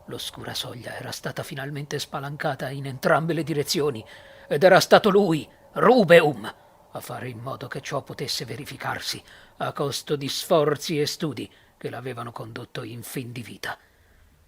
A: L'oscura soglia era stata finalmente spalancata in entrambe le direzioni, ed era stato lui, Rubeum, a fare in modo che ciò potesse verificarsi, a costo di sforzi e studi che l'avevano condotto in fin di vita.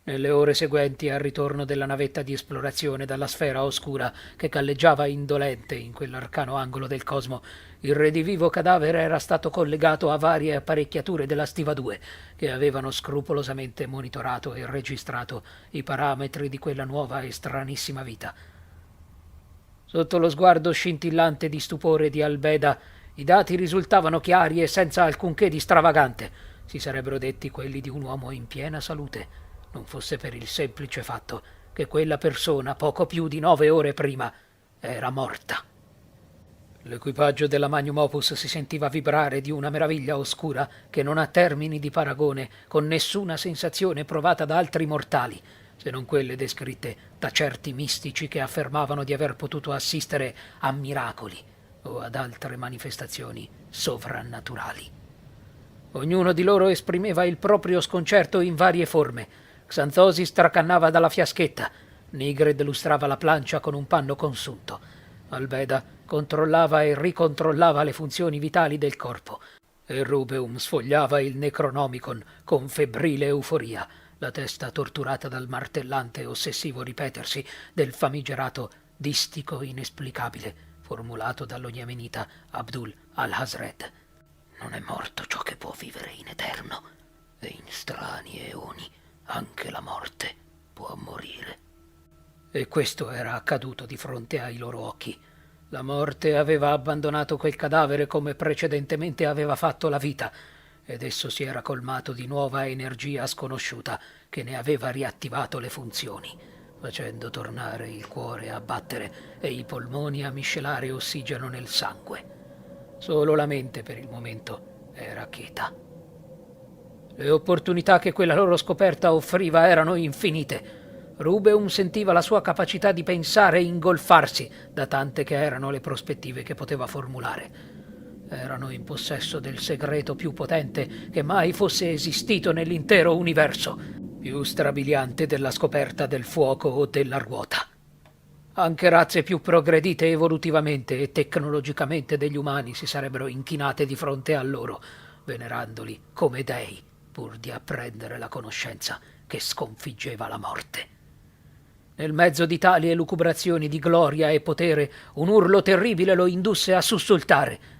A: Nelle ore seguenti al ritorno della navetta di esplorazione dalla sfera oscura che galleggiava indolente in quell'arcano angolo del cosmo, il redivivo cadavere era stato collegato a varie apparecchiature della Stiva 2 che avevano scrupolosamente monitorato e registrato i parametri di quella nuova e stranissima vita. Sotto lo sguardo scintillante di stupore di Albeda, i dati risultavano chiari e senza alcunché di stravagante. Si sarebbero detti quelli di un uomo in piena salute, non fosse per il semplice fatto che quella persona, poco più di 9 ore prima, era morta. L'equipaggio della Magnum Opus si sentiva vibrare di una meraviglia oscura che non ha termini di paragone con nessuna sensazione provata da altri mortali, se non quelle descritte da certi mistici che affermavano di aver potuto assistere a miracoli o ad altre manifestazioni sovrannaturali. Ognuno di loro esprimeva il proprio sconcerto in varie forme. Xanthosi stracannava dalla fiaschetta, Nigred lustrava la plancia con un panno consunto, Albeda controllava e ricontrollava le funzioni vitali del corpo, e Rubeum sfogliava il Necronomicon con febbrile euforia, la testa torturata dal martellante e ossessivo ripetersi del famigerato distico inesplicabile formulato dallo yemenita Abdul al-Hazred. Non è morto ciò che può vivere in eterno, e in strani eoni anche la morte può morire. E questo era accaduto di fronte ai loro occhi. La morte aveva abbandonato quel cadavere come precedentemente aveva fatto la vita, ed esso si era colmato di nuova energia sconosciuta che ne aveva riattivato le funzioni, facendo tornare il cuore a battere e i polmoni a miscelare ossigeno nel sangue. Solo la mente per il momento era cheta. Le opportunità che quella loro scoperta offriva erano infinite. Rubeum sentiva la sua capacità di pensare ingolfarsi da tante che erano le prospettive che poteva formulare. Erano in possesso del segreto più potente che mai fosse esistito nell'intero universo, più strabiliante della scoperta del fuoco o della ruota. Anche razze più progredite evolutivamente e tecnologicamente degli umani si sarebbero inchinate di fronte a loro, venerandoli come dei, pur di apprendere la conoscenza che sconfiggeva la morte. Nel mezzo di tali elucubrazioni di gloria e potere, un urlo terribile lo indusse a sussultare.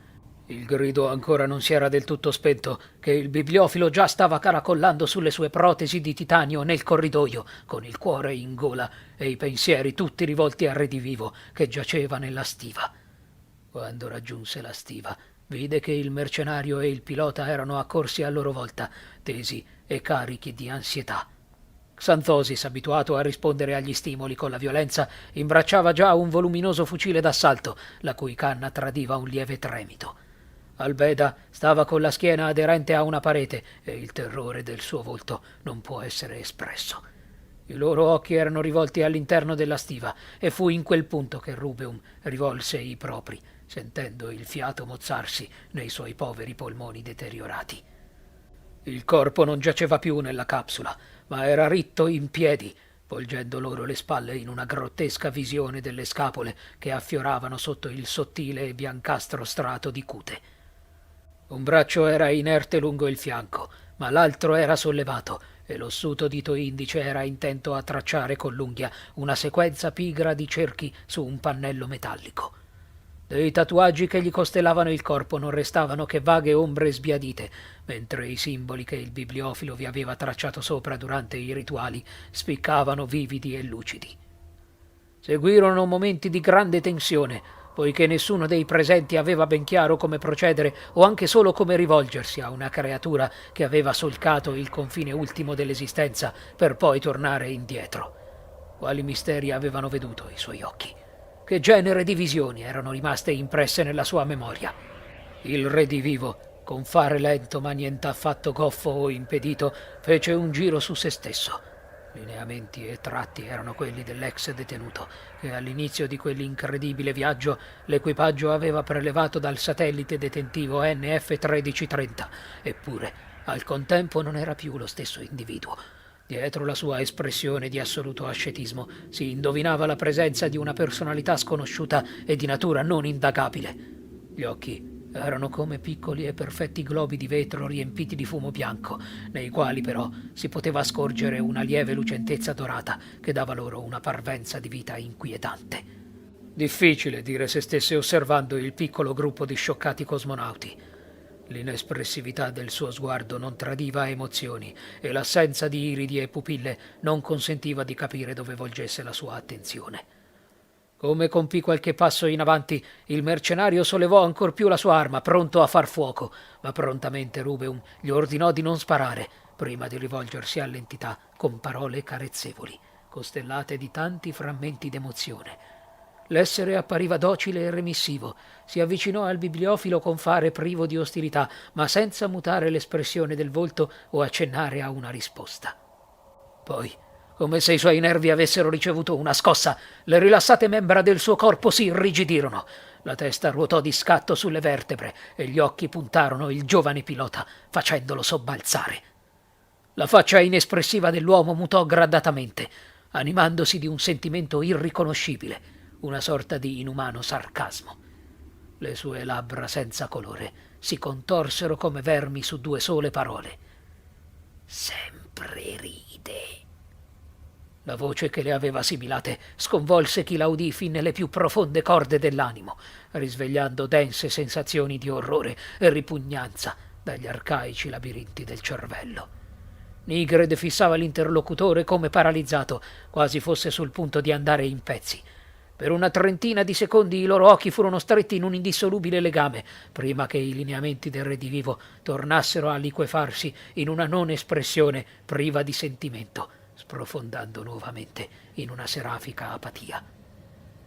A: Il grido ancora non si era del tutto spento, che il bibliofilo già stava caracollando sulle sue protesi di titanio nel corridoio, con il cuore in gola e i pensieri tutti rivolti al redivivo che giaceva nella stiva. Quando raggiunse la stiva, vide che il mercenario e il pilota erano accorsi a loro volta, tesi e carichi di ansietà. Xanthosis, abituato a rispondere agli stimoli con la violenza, imbracciava già un voluminoso fucile d'assalto, la cui canna tradiva un lieve tremito. Albeda stava con la schiena aderente a una parete e il terrore del suo volto non può essere espresso. I loro occhi erano rivolti all'interno della stiva e fu in quel punto che Rubeum rivolse i propri, sentendo il fiato mozzarsi nei suoi poveri polmoni deteriorati. Il corpo non giaceva più nella capsula, ma era ritto in piedi, volgendo loro le spalle in una grottesca visione delle scapole che affioravano sotto il sottile e biancastro strato di cute. Un braccio era inerte lungo il fianco, ma l'altro era sollevato e l'ossuto dito indice era intento a tracciare con l'unghia una sequenza pigra di cerchi su un pannello metallico. Dei tatuaggi che gli costellavano il corpo non restavano che vaghe ombre sbiadite, mentre i simboli che il bibliofilo vi aveva tracciato sopra durante i rituali spiccavano vividi e lucidi. Seguirono momenti di grande tensione, poiché nessuno dei presenti aveva ben chiaro come procedere o anche solo come rivolgersi a una creatura che aveva solcato il confine ultimo dell'esistenza per poi tornare indietro. Quali misteri avevano veduto i suoi occhi? Che genere di visioni erano rimaste impresse nella sua memoria? Il redivivo, con fare lento ma nient'affatto goffo o impedito, fece un giro su se stesso. Lineamenti e tratti erano quelli dell'ex detenuto, che all'inizio di quell'incredibile viaggio l'equipaggio aveva prelevato dal satellite detentivo NF-1330, eppure al contempo non era più lo stesso individuo. Dietro la sua espressione di assoluto ascetismo si indovinava la presenza di una personalità sconosciuta e di natura non indagabile. Gli occhi erano come piccoli e perfetti globi di vetro riempiti di fumo bianco, nei quali però si poteva scorgere una lieve lucentezza dorata che dava loro una parvenza di vita inquietante. Difficile dire se stesse osservando il piccolo gruppo di scioccati cosmonauti. L'inespressività del suo sguardo non tradiva emozioni e l'assenza di iridi e pupille non consentiva di capire dove volgesse la sua attenzione. Come compì qualche passo in avanti, il mercenario sollevò ancor più la sua arma, pronto a far fuoco, ma prontamente Rubeum gli ordinò di non sparare, prima di rivolgersi all'entità con parole carezzevoli, costellate di tanti frammenti d'emozione. L'essere appariva docile e remissivo, si avvicinò al bibliofilo con fare privo di ostilità, ma senza mutare l'espressione del volto o accennare a una risposta. Poi, come se i suoi nervi avessero ricevuto una scossa, le rilassate membra del suo corpo si irrigidirono. La testa ruotò di scatto sulle vertebre e gli occhi puntarono il giovane pilota, facendolo sobbalzare. La faccia inespressiva dell'uomo mutò gradatamente, animandosi di un sentimento irriconoscibile, una sorta di inumano sarcasmo. Le sue labbra senza colore si contorsero come vermi su due sole parole. Sempre ride. La voce che le aveva similate sconvolse chi la udì fin nelle più profonde corde dell'animo, risvegliando dense sensazioni di orrore e ripugnanza dagli arcaici labirinti del cervello. Nigred fissava l'interlocutore come paralizzato, quasi fosse sul punto di andare in pezzi. Per una trentina di secondi i loro occhi furono stretti in un indissolubile legame, prima che i lineamenti del redivivo tornassero a liquefarsi in una non espressione priva di sentimento, sprofondando nuovamente in una serafica apatia.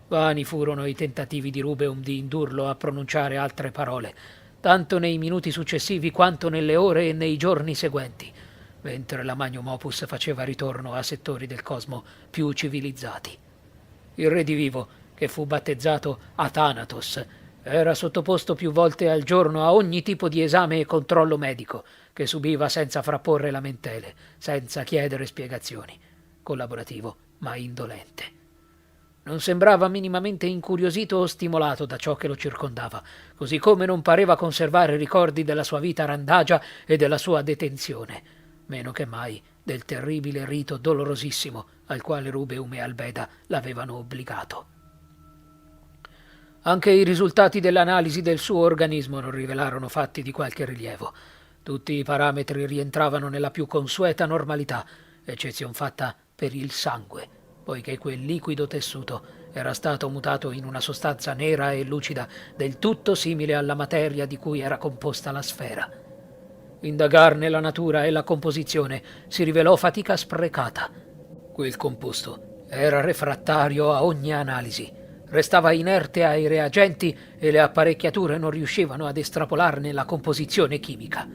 A: Vani furono i tentativi di Rubeum di indurlo a pronunciare altre parole, tanto nei minuti successivi quanto nelle ore e nei giorni seguenti, mentre la Magnum Opus faceva ritorno a settori del cosmo più civilizzati. Il redivivo, che fu battezzato Athanatos, era sottoposto più volte al giorno a ogni tipo di esame e controllo medico, che subiva senza frapporre lamentele, senza chiedere spiegazioni. Collaborativo, ma indolente. Non sembrava minimamente incuriosito o stimolato da ciò che lo circondava, così come non pareva conservare ricordi della sua vita randagia e della sua detenzione, meno che mai del terribile rito dolorosissimo al quale Rubeum e Albeda l'avevano obbligato. Anche i risultati dell'analisi del suo organismo non rivelarono fatti di qualche rilievo. Tutti i parametri rientravano nella più consueta normalità, eccezion fatta per il sangue, poiché quel liquido tessuto era stato mutato in una sostanza nera e lucida del tutto simile alla materia di cui era composta la sfera. Indagarne la natura e la composizione si rivelò fatica sprecata. Quel composto era refrattario a ogni analisi. Restava inerte ai reagenti e le apparecchiature non riuscivano ad estrapolarne la composizione chimica.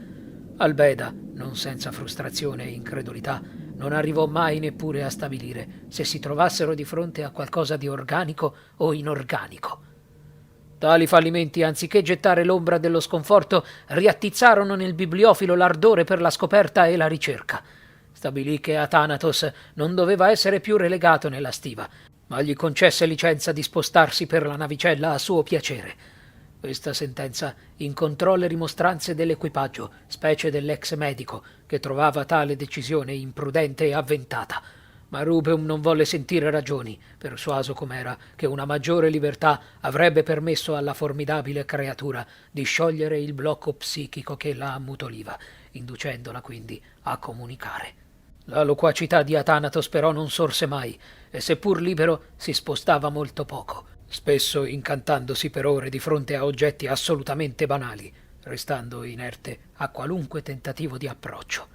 A: Albeda, non senza frustrazione e incredulità, non arrivò mai neppure a stabilire se si trovassero di fronte a qualcosa di organico o inorganico. Tali fallimenti, anziché gettare l'ombra dello sconforto, riattizzarono nel bibliofilo l'ardore per la scoperta e la ricerca. Stabilì che Athanatos non doveva essere più relegato nella stiva, ma gli concesse licenza di spostarsi per la navicella a suo piacere. Questa sentenza incontrò le rimostranze dell'equipaggio, specie dell'ex medico, che trovava tale decisione imprudente e avventata. Ma Rubeum non volle sentire ragioni, persuaso com'era che una maggiore libertà avrebbe permesso alla formidabile creatura di sciogliere il blocco psichico che la ammutoliva, inducendola quindi a comunicare. La loquacità di Athanatos però non sorse mai, e seppur libero si spostava molto poco, spesso incantandosi per ore di fronte a oggetti assolutamente banali, restando inerte a qualunque tentativo di approccio.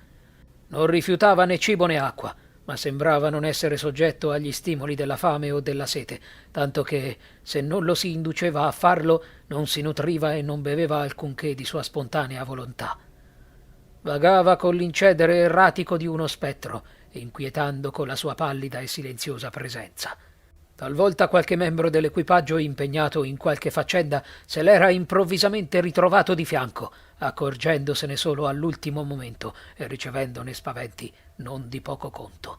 A: Non rifiutava né cibo né acqua, ma sembrava non essere soggetto agli stimoli della fame o della sete, tanto che, se non lo si induceva a farlo, non si nutriva e non beveva alcunché di sua spontanea volontà. Vagava con l'incedere erratico di uno spettro, inquietando con la sua pallida e silenziosa presenza. Talvolta qualche membro dell'equipaggio impegnato in qualche faccenda se l'era improvvisamente ritrovato di fianco, accorgendosene solo all'ultimo momento e ricevendone spaventi non di poco conto.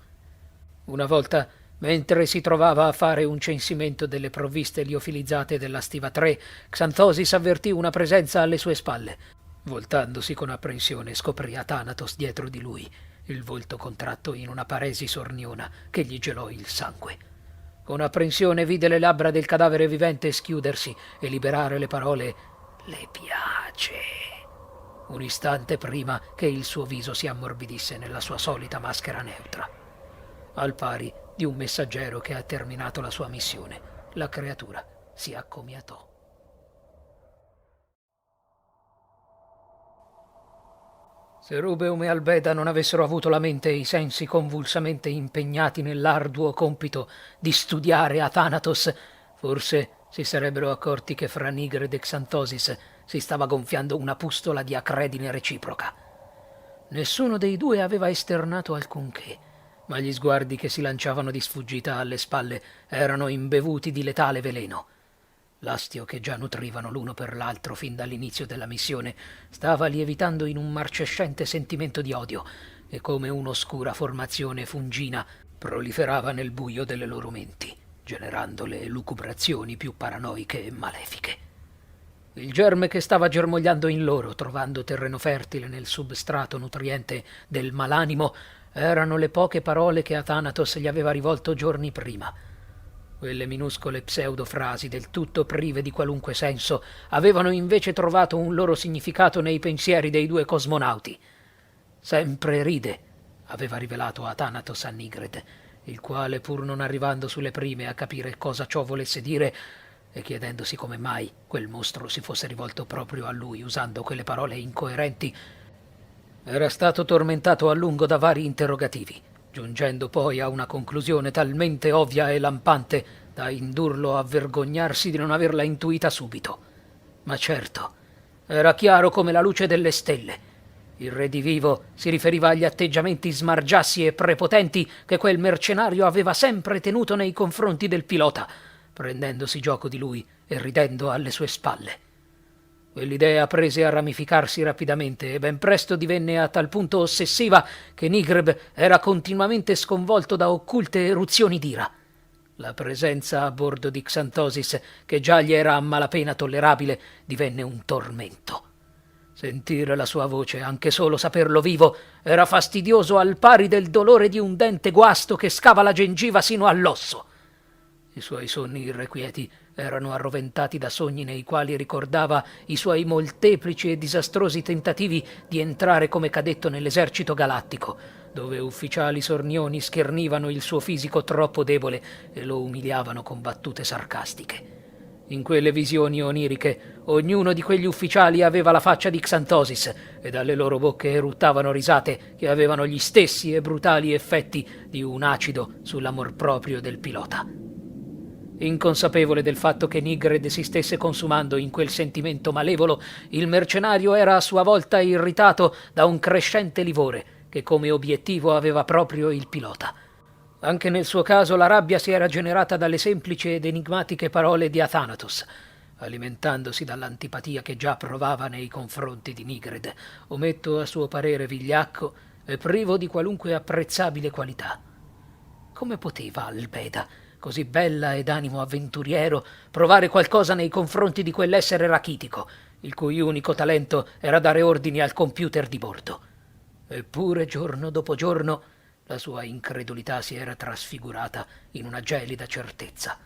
A: Una volta, mentre si trovava a fare un censimento delle provviste liofilizzate della stiva 3, Xanthosis avvertì una presenza alle sue spalle. Voltandosi con apprensione scoprì Athanatos dietro di lui, il volto contratto in una paresi sorniona che gli gelò il sangue. Con apprensione vide le labbra del cadavere vivente schiudersi e liberare le parole «Le piace», un istante prima che il suo viso si ammorbidisse nella sua solita maschera neutra. Al pari di un messaggero che ha terminato la sua missione, la creatura si accomiatò. Se Rubeum e Albeda non avessero avuto la mente e i sensi convulsamente impegnati nell'arduo compito di studiare Athanatos, forse si sarebbero accorti che fra Nigred e Xanthosis si stava gonfiando una pustola di acredine reciproca. Nessuno dei due aveva esternato alcunché, ma gli sguardi che si lanciavano di sfuggita alle spalle erano imbevuti di letale veleno. L'astio che già nutrivano l'uno per l'altro fin dall'inizio della missione stava lievitando in un marcescente sentimento di odio e come un'oscura formazione fungina proliferava nel buio delle loro menti, generando le lucubrazioni più paranoiche e malefiche. Il germe che stava germogliando in loro, trovando terreno fertile nel substrato nutriente del malanimo, erano le poche parole che Athanatos gli aveva rivolto giorni prima. Quelle minuscole pseudofrasi, del tutto prive di qualunque senso, avevano invece trovato un loro significato nei pensieri dei due cosmonauti. «Sempre ride», aveva rivelato Athanatos a Nigred, il quale, pur non arrivando sulle prime a capire cosa ciò volesse dire, e chiedendosi come mai quel mostro si fosse rivolto proprio a lui usando quelle parole incoerenti, era stato tormentato a lungo da vari interrogativi, giungendo poi a una conclusione talmente ovvia e lampante da indurlo a vergognarsi di non averla intuita subito. Ma certo, era chiaro come la luce delle stelle. Il redivivo si riferiva agli atteggiamenti smargiassi e prepotenti che quel mercenario aveva sempre tenuto nei confronti del pilota, prendendosi gioco di lui e ridendo alle sue spalle. Quell'idea prese a ramificarsi rapidamente e ben presto divenne a tal punto ossessiva che Nigreb era continuamente sconvolto da occulte eruzioni d'ira. La presenza a bordo di Xanthosis, che già gli era a malapena tollerabile, divenne un tormento. Sentire la sua voce, anche solo saperlo vivo, era fastidioso al pari del dolore di un dente guasto che scava la gengiva sino all'osso. I suoi sonni irrequieti erano arroventati da sogni nei quali ricordava i suoi molteplici e disastrosi tentativi di entrare come cadetto nell'esercito galattico, dove ufficiali sornioni schernivano il suo fisico troppo debole e lo umiliavano con battute sarcastiche. In quelle visioni oniriche, ognuno di quegli ufficiali aveva la faccia di Xanthosis e dalle loro bocche eruttavano risate che avevano gli stessi e brutali effetti di un acido sull'amor proprio del pilota. Inconsapevole del fatto che Nigred si stesse consumando in quel sentimento malevolo, il mercenario era a sua volta irritato da un crescente livore che come obiettivo aveva proprio il pilota. Anche nel suo caso la rabbia si era generata dalle semplici ed enigmatiche parole di Athanatos, alimentandosi dall'antipatia che già provava nei confronti di Nigred, ometto a suo parere vigliacco e privo di qualunque apprezzabile qualità. Come poteva Albeda, così bella ed animo avventuriero, provare qualcosa nei confronti di quell'essere rachitico, il cui unico talento era dare ordini al computer di bordo? Eppure, giorno dopo giorno, la sua incredulità si era trasfigurata in una gelida certezza.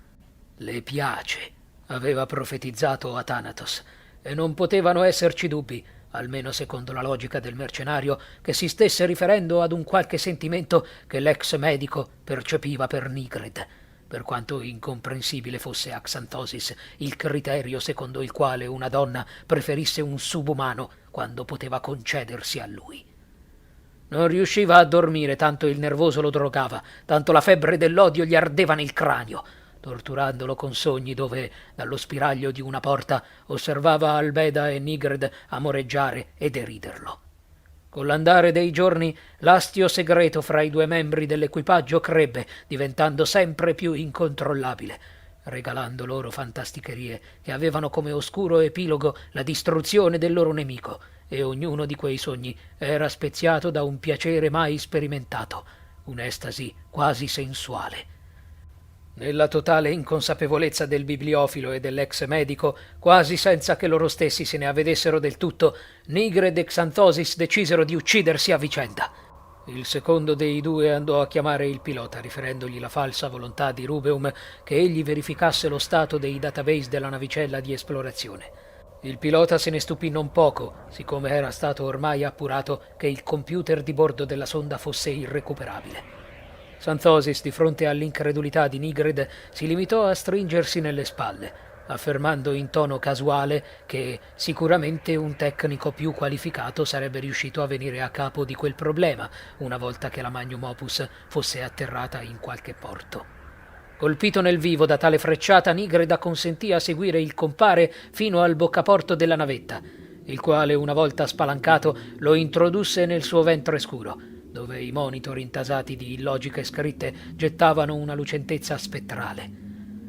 A: Le piace, aveva profetizzato Athanatos, e non potevano esserci dubbi, almeno secondo la logica del mercenario, che si stesse riferendo ad un qualche sentimento che l'ex medico percepiva per Nigred, per quanto incomprensibile fosse a Xanthosis il criterio secondo il quale una donna preferisse un subumano quando poteva concedersi a lui. Non riusciva a dormire, tanto il nervoso lo drogava, tanto la febbre dell'odio gli ardeva nel cranio, torturandolo con sogni dove, dallo spiraglio di una porta, osservava Albeda e Nigred amoreggiare e deriderlo. Con l'andare dei giorni, l'astio segreto fra i due membri dell'equipaggio crebbe, diventando sempre più incontrollabile, regalando loro fantasticherie che avevano come oscuro epilogo la distruzione del loro nemico, e ognuno di quei sogni era speziato da un piacere mai sperimentato, un'estasi quasi sensuale. Nella totale inconsapevolezza del bibliofilo e dell'ex medico, quasi senza che loro stessi se ne avvedessero del tutto, Nigred e Xanthosis decisero di uccidersi a vicenda. Il secondo dei due andò a chiamare il pilota, riferendogli la falsa volontà di Rubeum che egli verificasse lo stato dei database della navicella di esplorazione. Il pilota se ne stupì non poco, siccome era stato ormai appurato che il computer di bordo della sonda fosse irrecuperabile. Xanthosis, di fronte all'incredulità di Nigred, si limitò a stringersi nelle spalle, affermando in tono casuale che sicuramente un tecnico più qualificato sarebbe riuscito a venire a capo di quel problema una volta che la Magnum Opus fosse atterrata in qualche porto. Colpito nel vivo da tale frecciata, Nigred acconsentì a seguire il compare fino al boccaporto della navetta, il quale, una volta spalancato, lo introdusse nel suo ventre scuro, dove i monitor intasati di illogiche scritte gettavano una lucentezza spettrale.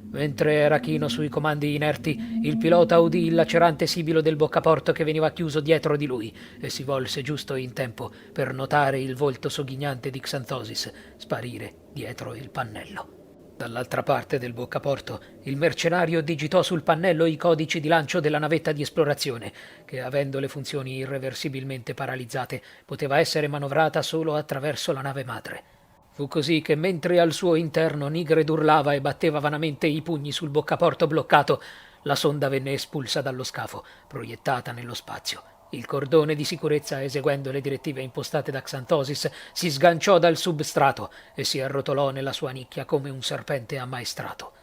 A: Mentre era chino sui comandi inerti, il pilota udì il lacerante sibilo del boccaporto che veniva chiuso dietro di lui e si volse giusto in tempo per notare il volto sogghignante di Xanthosis sparire dietro il pannello. Dall'altra parte del boccaporto, il mercenario digitò sul pannello i codici di lancio della navetta di esplorazione, che, avendo le funzioni irreversibilmente paralizzate, poteva essere manovrata solo attraverso la nave madre. Fu così che, mentre al suo interno Nigred urlava e batteva vanamente i pugni sul boccaporto bloccato, la sonda venne espulsa dallo scafo, proiettata nello spazio. Il cordone di sicurezza, eseguendo le direttive impostate da Xanthosis, si sganciò dal substrato e si arrotolò nella sua nicchia come un serpente ammaestrato.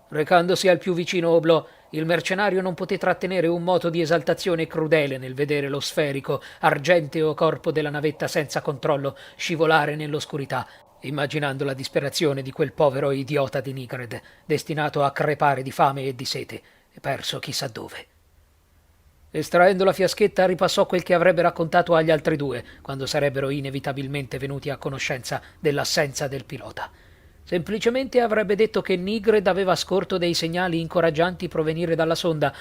A: Recandosi al più vicino oblò, il mercenario non poté trattenere un moto di esaltazione crudele nel vedere lo sferico, argenteo corpo della navetta senza controllo scivolare nell'oscurità, immaginando la disperazione di quel povero idiota di Nigred, destinato a crepare di fame e di sete, e perso chissà dove. Estraendo la fiaschetta, ripassò quel che avrebbe raccontato agli altri due, quando sarebbero inevitabilmente venuti a conoscenza dell'assenza del pilota. Semplicemente avrebbe detto che Nigred aveva scorto dei segnali incoraggianti provenire dalla sonda,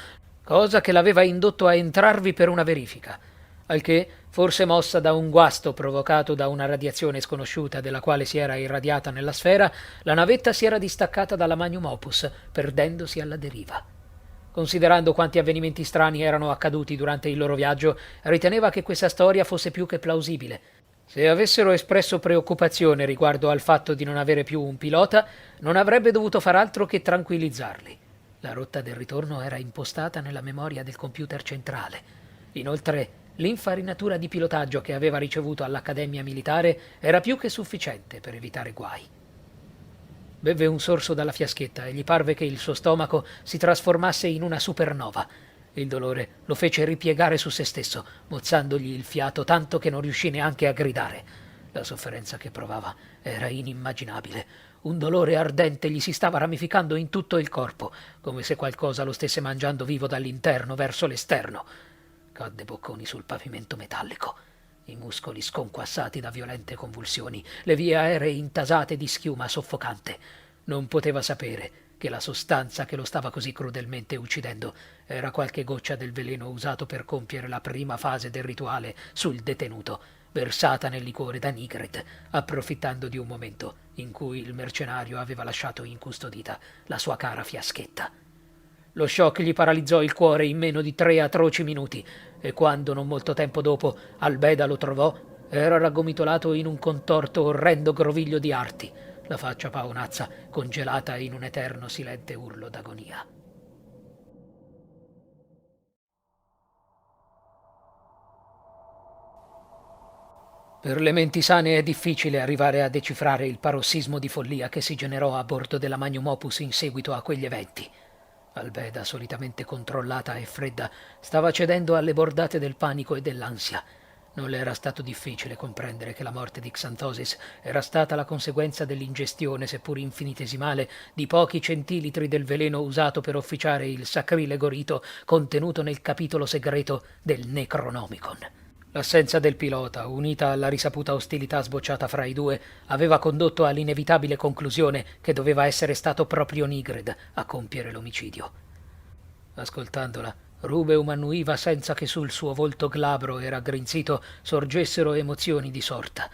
A: cosa che l'aveva indotto a entrarvi per una verifica. Al che, Forse mossa da un guasto provocato da una radiazione sconosciuta della quale si era irradiata nella sfera, la navetta si era distaccata dalla Magnum Opus, perdendosi alla deriva. Considerando quanti avvenimenti strani erano accaduti durante il loro viaggio, riteneva che questa storia fosse più che plausibile. Se avessero espresso preoccupazione riguardo al fatto di non avere più un pilota, non avrebbe dovuto far altro che tranquillizzarli. La rotta del ritorno era impostata nella memoria del computer centrale. Inoltre, l'infarinatura di pilotaggio che aveva ricevuto all'Accademia Militare era più che sufficiente per evitare guai. Beve un sorso dalla fiaschetta e gli parve che il suo stomaco si trasformasse in una supernova. Il dolore lo fece ripiegare su se stesso, mozzandogli il fiato tanto che non riuscì neanche a gridare. La sofferenza che provava era inimmaginabile. Un dolore ardente gli si stava ramificando in tutto il corpo, come se qualcosa lo stesse mangiando vivo dall'interno verso l'esterno. Cadde bocconi sul pavimento metallico. I muscoli sconquassati da violente convulsioni, le vie aeree intasate di schiuma soffocante. Non poteva sapere che la sostanza che lo stava così crudelmente uccidendo era qualche goccia del veleno usato per compiere la prima fase del rituale sul detenuto, versata nel liquore da Nigred, approfittando di un momento in cui il mercenario aveva lasciato incustodita la sua cara fiaschetta. Lo shock gli paralizzò il cuore in meno di 3 atroci minuti e quando, non molto tempo dopo, Albeda lo trovò, era raggomitolato in un contorto orrendo groviglio di arti, la faccia paonazza congelata in un eterno silente urlo d'agonia. Per le menti sane è difficile arrivare a decifrare il parossismo di follia che si generò a bordo della Magnum Opus in seguito a quegli eventi. Albeda, solitamente controllata e fredda, stava cedendo alle bordate del panico e dell'ansia. Non le era stato difficile comprendere che la morte di Xanthosis era stata la conseguenza dell'ingestione, seppur infinitesimale, di pochi centilitri del veleno usato per officiare il sacrilego rito contenuto nel capitolo segreto del Necronomicon. L'assenza del pilota, unita alla risaputa ostilità sbocciata fra i due, aveva condotto all'inevitabile conclusione che doveva essere stato proprio Nigred a compiere l'omicidio. Ascoltandola, Rubeum annuiva senza che sul suo volto glabro e raggrinzito sorgessero emozioni di sorta.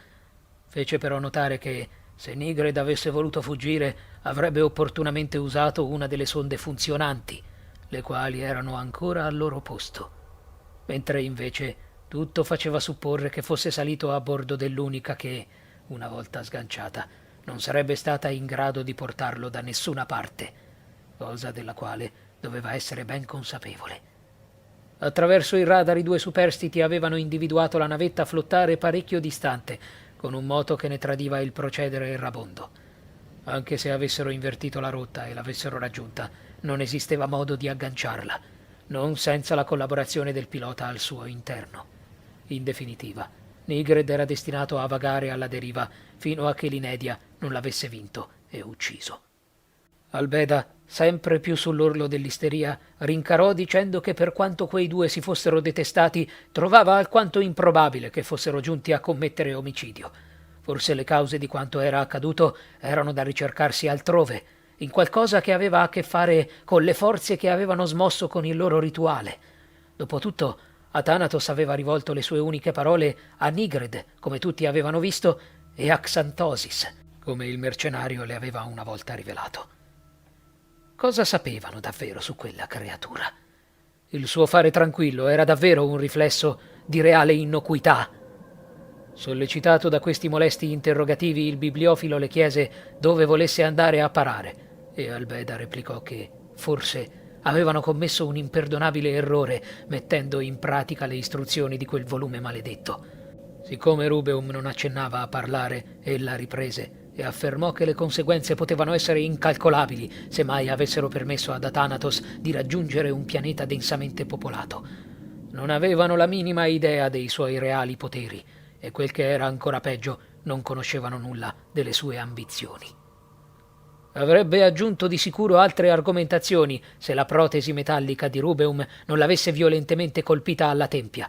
A: Fece però notare che, se Nigred avesse voluto fuggire, avrebbe opportunamente usato una delle sonde funzionanti, le quali erano ancora al loro posto. Mentre invece tutto faceva supporre che fosse salito a bordo dell'unica che, una volta sganciata, non sarebbe stata in grado di portarlo da nessuna parte, cosa della quale doveva essere ben consapevole. Attraverso i radar i due superstiti avevano individuato la navetta flottare parecchio distante, con un moto che ne tradiva il procedere errabondo. Anche se avessero invertito la rotta e l'avessero raggiunta, non esisteva modo di agganciarla, non senza la collaborazione del pilota al suo interno. In definitiva, Nigred era destinato a vagare alla deriva fino a che l'Inedia non l'avesse vinto e ucciso. Albeda, sempre più sull'orlo dell'isteria, rincarò dicendo che per quanto quei due si fossero detestati, trovava alquanto improbabile che fossero giunti a commettere omicidio. Forse le cause di quanto era accaduto erano da ricercarsi altrove, in qualcosa che aveva a che fare con le forze che avevano smosso con il loro rituale. Dopotutto, Athanatos aveva rivolto le sue uniche parole a Nigred, come tutti avevano visto, e a Xanthosis, come il mercenario le aveva una volta rivelato. Cosa sapevano davvero su quella creatura? Il suo fare tranquillo era davvero un riflesso di reale innocuità. Sollecitato da questi molesti interrogativi, il bibliofilo le chiese dove volesse andare a parare, e Albeda replicò che, forse, avevano commesso un imperdonabile errore mettendo in pratica le istruzioni di quel volume maledetto. Siccome Rubeum non accennava a parlare, ella riprese e affermò che le conseguenze potevano essere incalcolabili se mai avessero permesso ad Athanatos di raggiungere un pianeta densamente popolato. Non avevano la minima idea dei suoi reali poteri e, quel che era ancora peggio, non conoscevano nulla delle sue ambizioni. Avrebbe aggiunto di sicuro altre argomentazioni se la protesi metallica di Rubeum non l'avesse violentemente colpita alla tempia.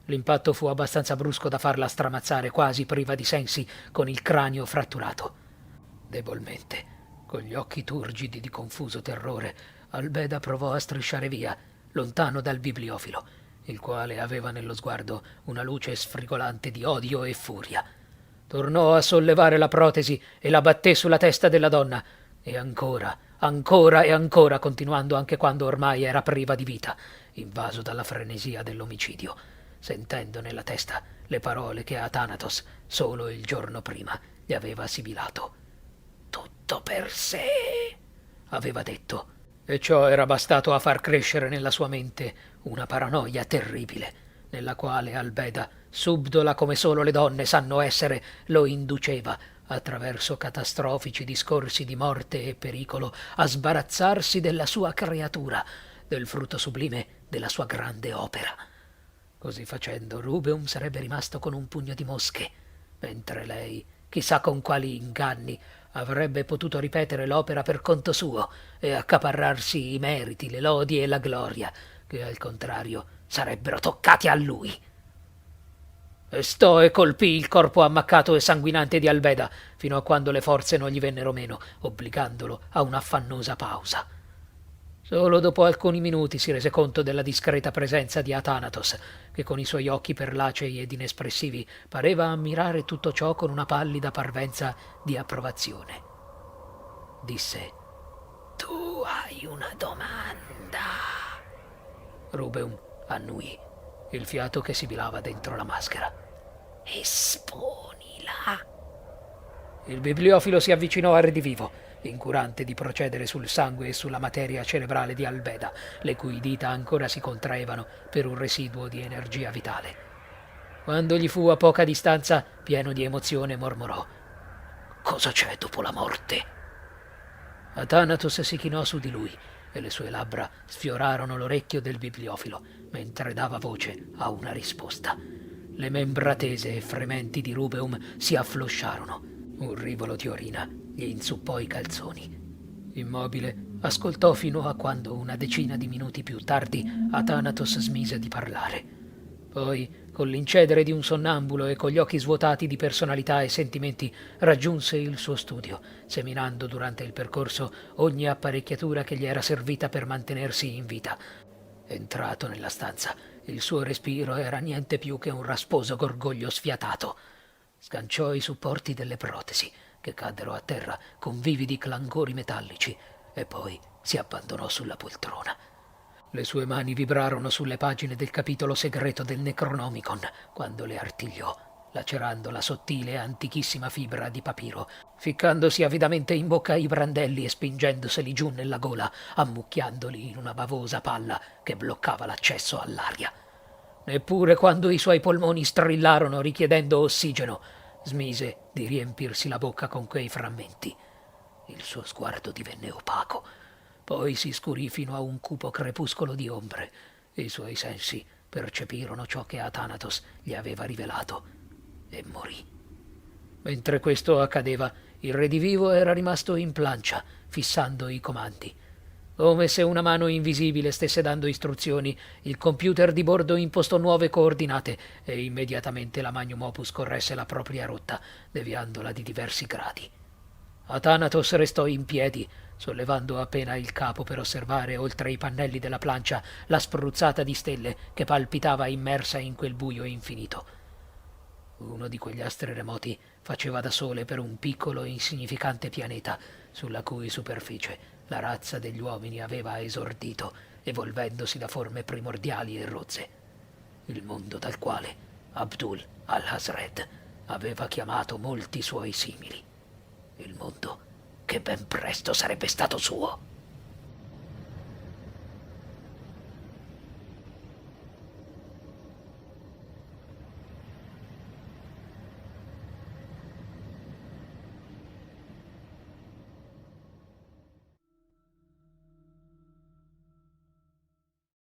A: L'impatto fu abbastanza brusco da farla stramazzare quasi priva di sensi, con il cranio fratturato. Debolmente, con gli occhi turgidi di confuso terrore, Albeda provò a strisciare via, lontano dal bibliofilo, il quale aveva nello sguardo una luce sfrigolante di odio e furia. Tornò a sollevare la protesi e la batté sulla testa della donna, e ancora, ancora e ancora, continuando anche quando ormai era priva di vita, invaso dalla frenesia dell'omicidio, sentendo nella testa le parole che Athanatos solo il giorno prima gli aveva sibilato. «Tutto per sé», aveva detto, e ciò era bastato a far crescere nella sua mente una paranoia terribile, nella quale Albeda, subdola come solo le donne sanno essere, lo induceva, attraverso catastrofici discorsi di morte e pericolo, a sbarazzarsi della sua creatura, del frutto sublime della sua grande opera. Così facendo, Rubeum sarebbe rimasto con un pugno di mosche, mentre lei, chissà con quali inganni, avrebbe potuto ripetere l'opera per conto suo e accaparrarsi i meriti, le lodi e la gloria, che al contrario sarebbero toccati a lui. E Stoe colpì il corpo ammaccato e sanguinante di Albeda fino a quando le forze non gli vennero meno, obbligandolo a un'affannosa pausa. Solo dopo alcuni minuti si rese conto della discreta presenza di Athanatos, che con i suoi occhi perlacei ed inespressivi pareva ammirare tutto ciò con una pallida parvenza di approvazione. Disse: «Tu hai una domanda?» Rubeum annui, il fiato che sibilava dentro la maschera. «Esponila!» Il bibliofilo si avvicinò a Redivivo, incurante di procedere sul sangue e sulla materia cerebrale di Albeda, le cui dita ancora si contraevano per un residuo di energia vitale. Quando gli fu a poca distanza, pieno di emozione, mormorò: «Cosa c'è dopo la morte?» Athanatos si chinò su di lui e le sue labbra sfiorarono l'orecchio del bibliofilo mentre dava voce a una risposta. Le membra tese e frementi di Rubeum si afflosciarono. Un rivolo di orina gli inzuppò i calzoni. Immobile, ascoltò fino a quando, una decina di minuti più tardi, Athanatos smise di parlare. Poi, con l'incedere di un sonnambulo e con gli occhi svuotati di personalità e sentimenti, raggiunse il suo studio, seminando durante il percorso ogni apparecchiatura che gli era servita per mantenersi in vita. Entrato nella stanza, il suo respiro era niente più che un rasposo gorgoglio sfiatato. Sganciò i supporti delle protesi, che caddero a terra con vividi clangori metallici, e poi si abbandonò sulla poltrona. Le sue mani vibrarono sulle pagine del capitolo segreto del Necronomicon quando le artigliò, lacerando la sottile e antichissima fibra di papiro, ficcandosi avidamente in bocca i brandelli e spingendoseli giù nella gola, ammucchiandoli in una bavosa palla che bloccava l'accesso all'aria. Neppure quando i suoi polmoni strillarono richiedendo ossigeno, smise di riempirsi la bocca con quei frammenti. Il suo sguardo divenne opaco, poi si scurì fino a un cupo crepuscolo di ombre, e i suoi sensi percepirono ciò che Athanatos gli aveva rivelato, e morì. Mentre questo accadeva, il Redivivo era rimasto in plancia, fissando i comandi. Come se una mano invisibile stesse dando istruzioni, il computer di bordo impostò nuove coordinate e immediatamente la Magnum Opus corresse la propria rotta, deviandola di diversi gradi. Athanatos restò in piedi, sollevando appena il capo per osservare oltre i pannelli della plancia la spruzzata di stelle che palpitava immersa in quel buio infinito. Uno di quegli astri remoti faceva da sole per un piccolo e insignificante pianeta sulla cui superficie la razza degli uomini aveva esordito, evolvendosi da forme primordiali e rozze. Il mondo dal quale Abdul al-Hazred aveva chiamato molti suoi simili. Il mondo che ben presto sarebbe stato suo.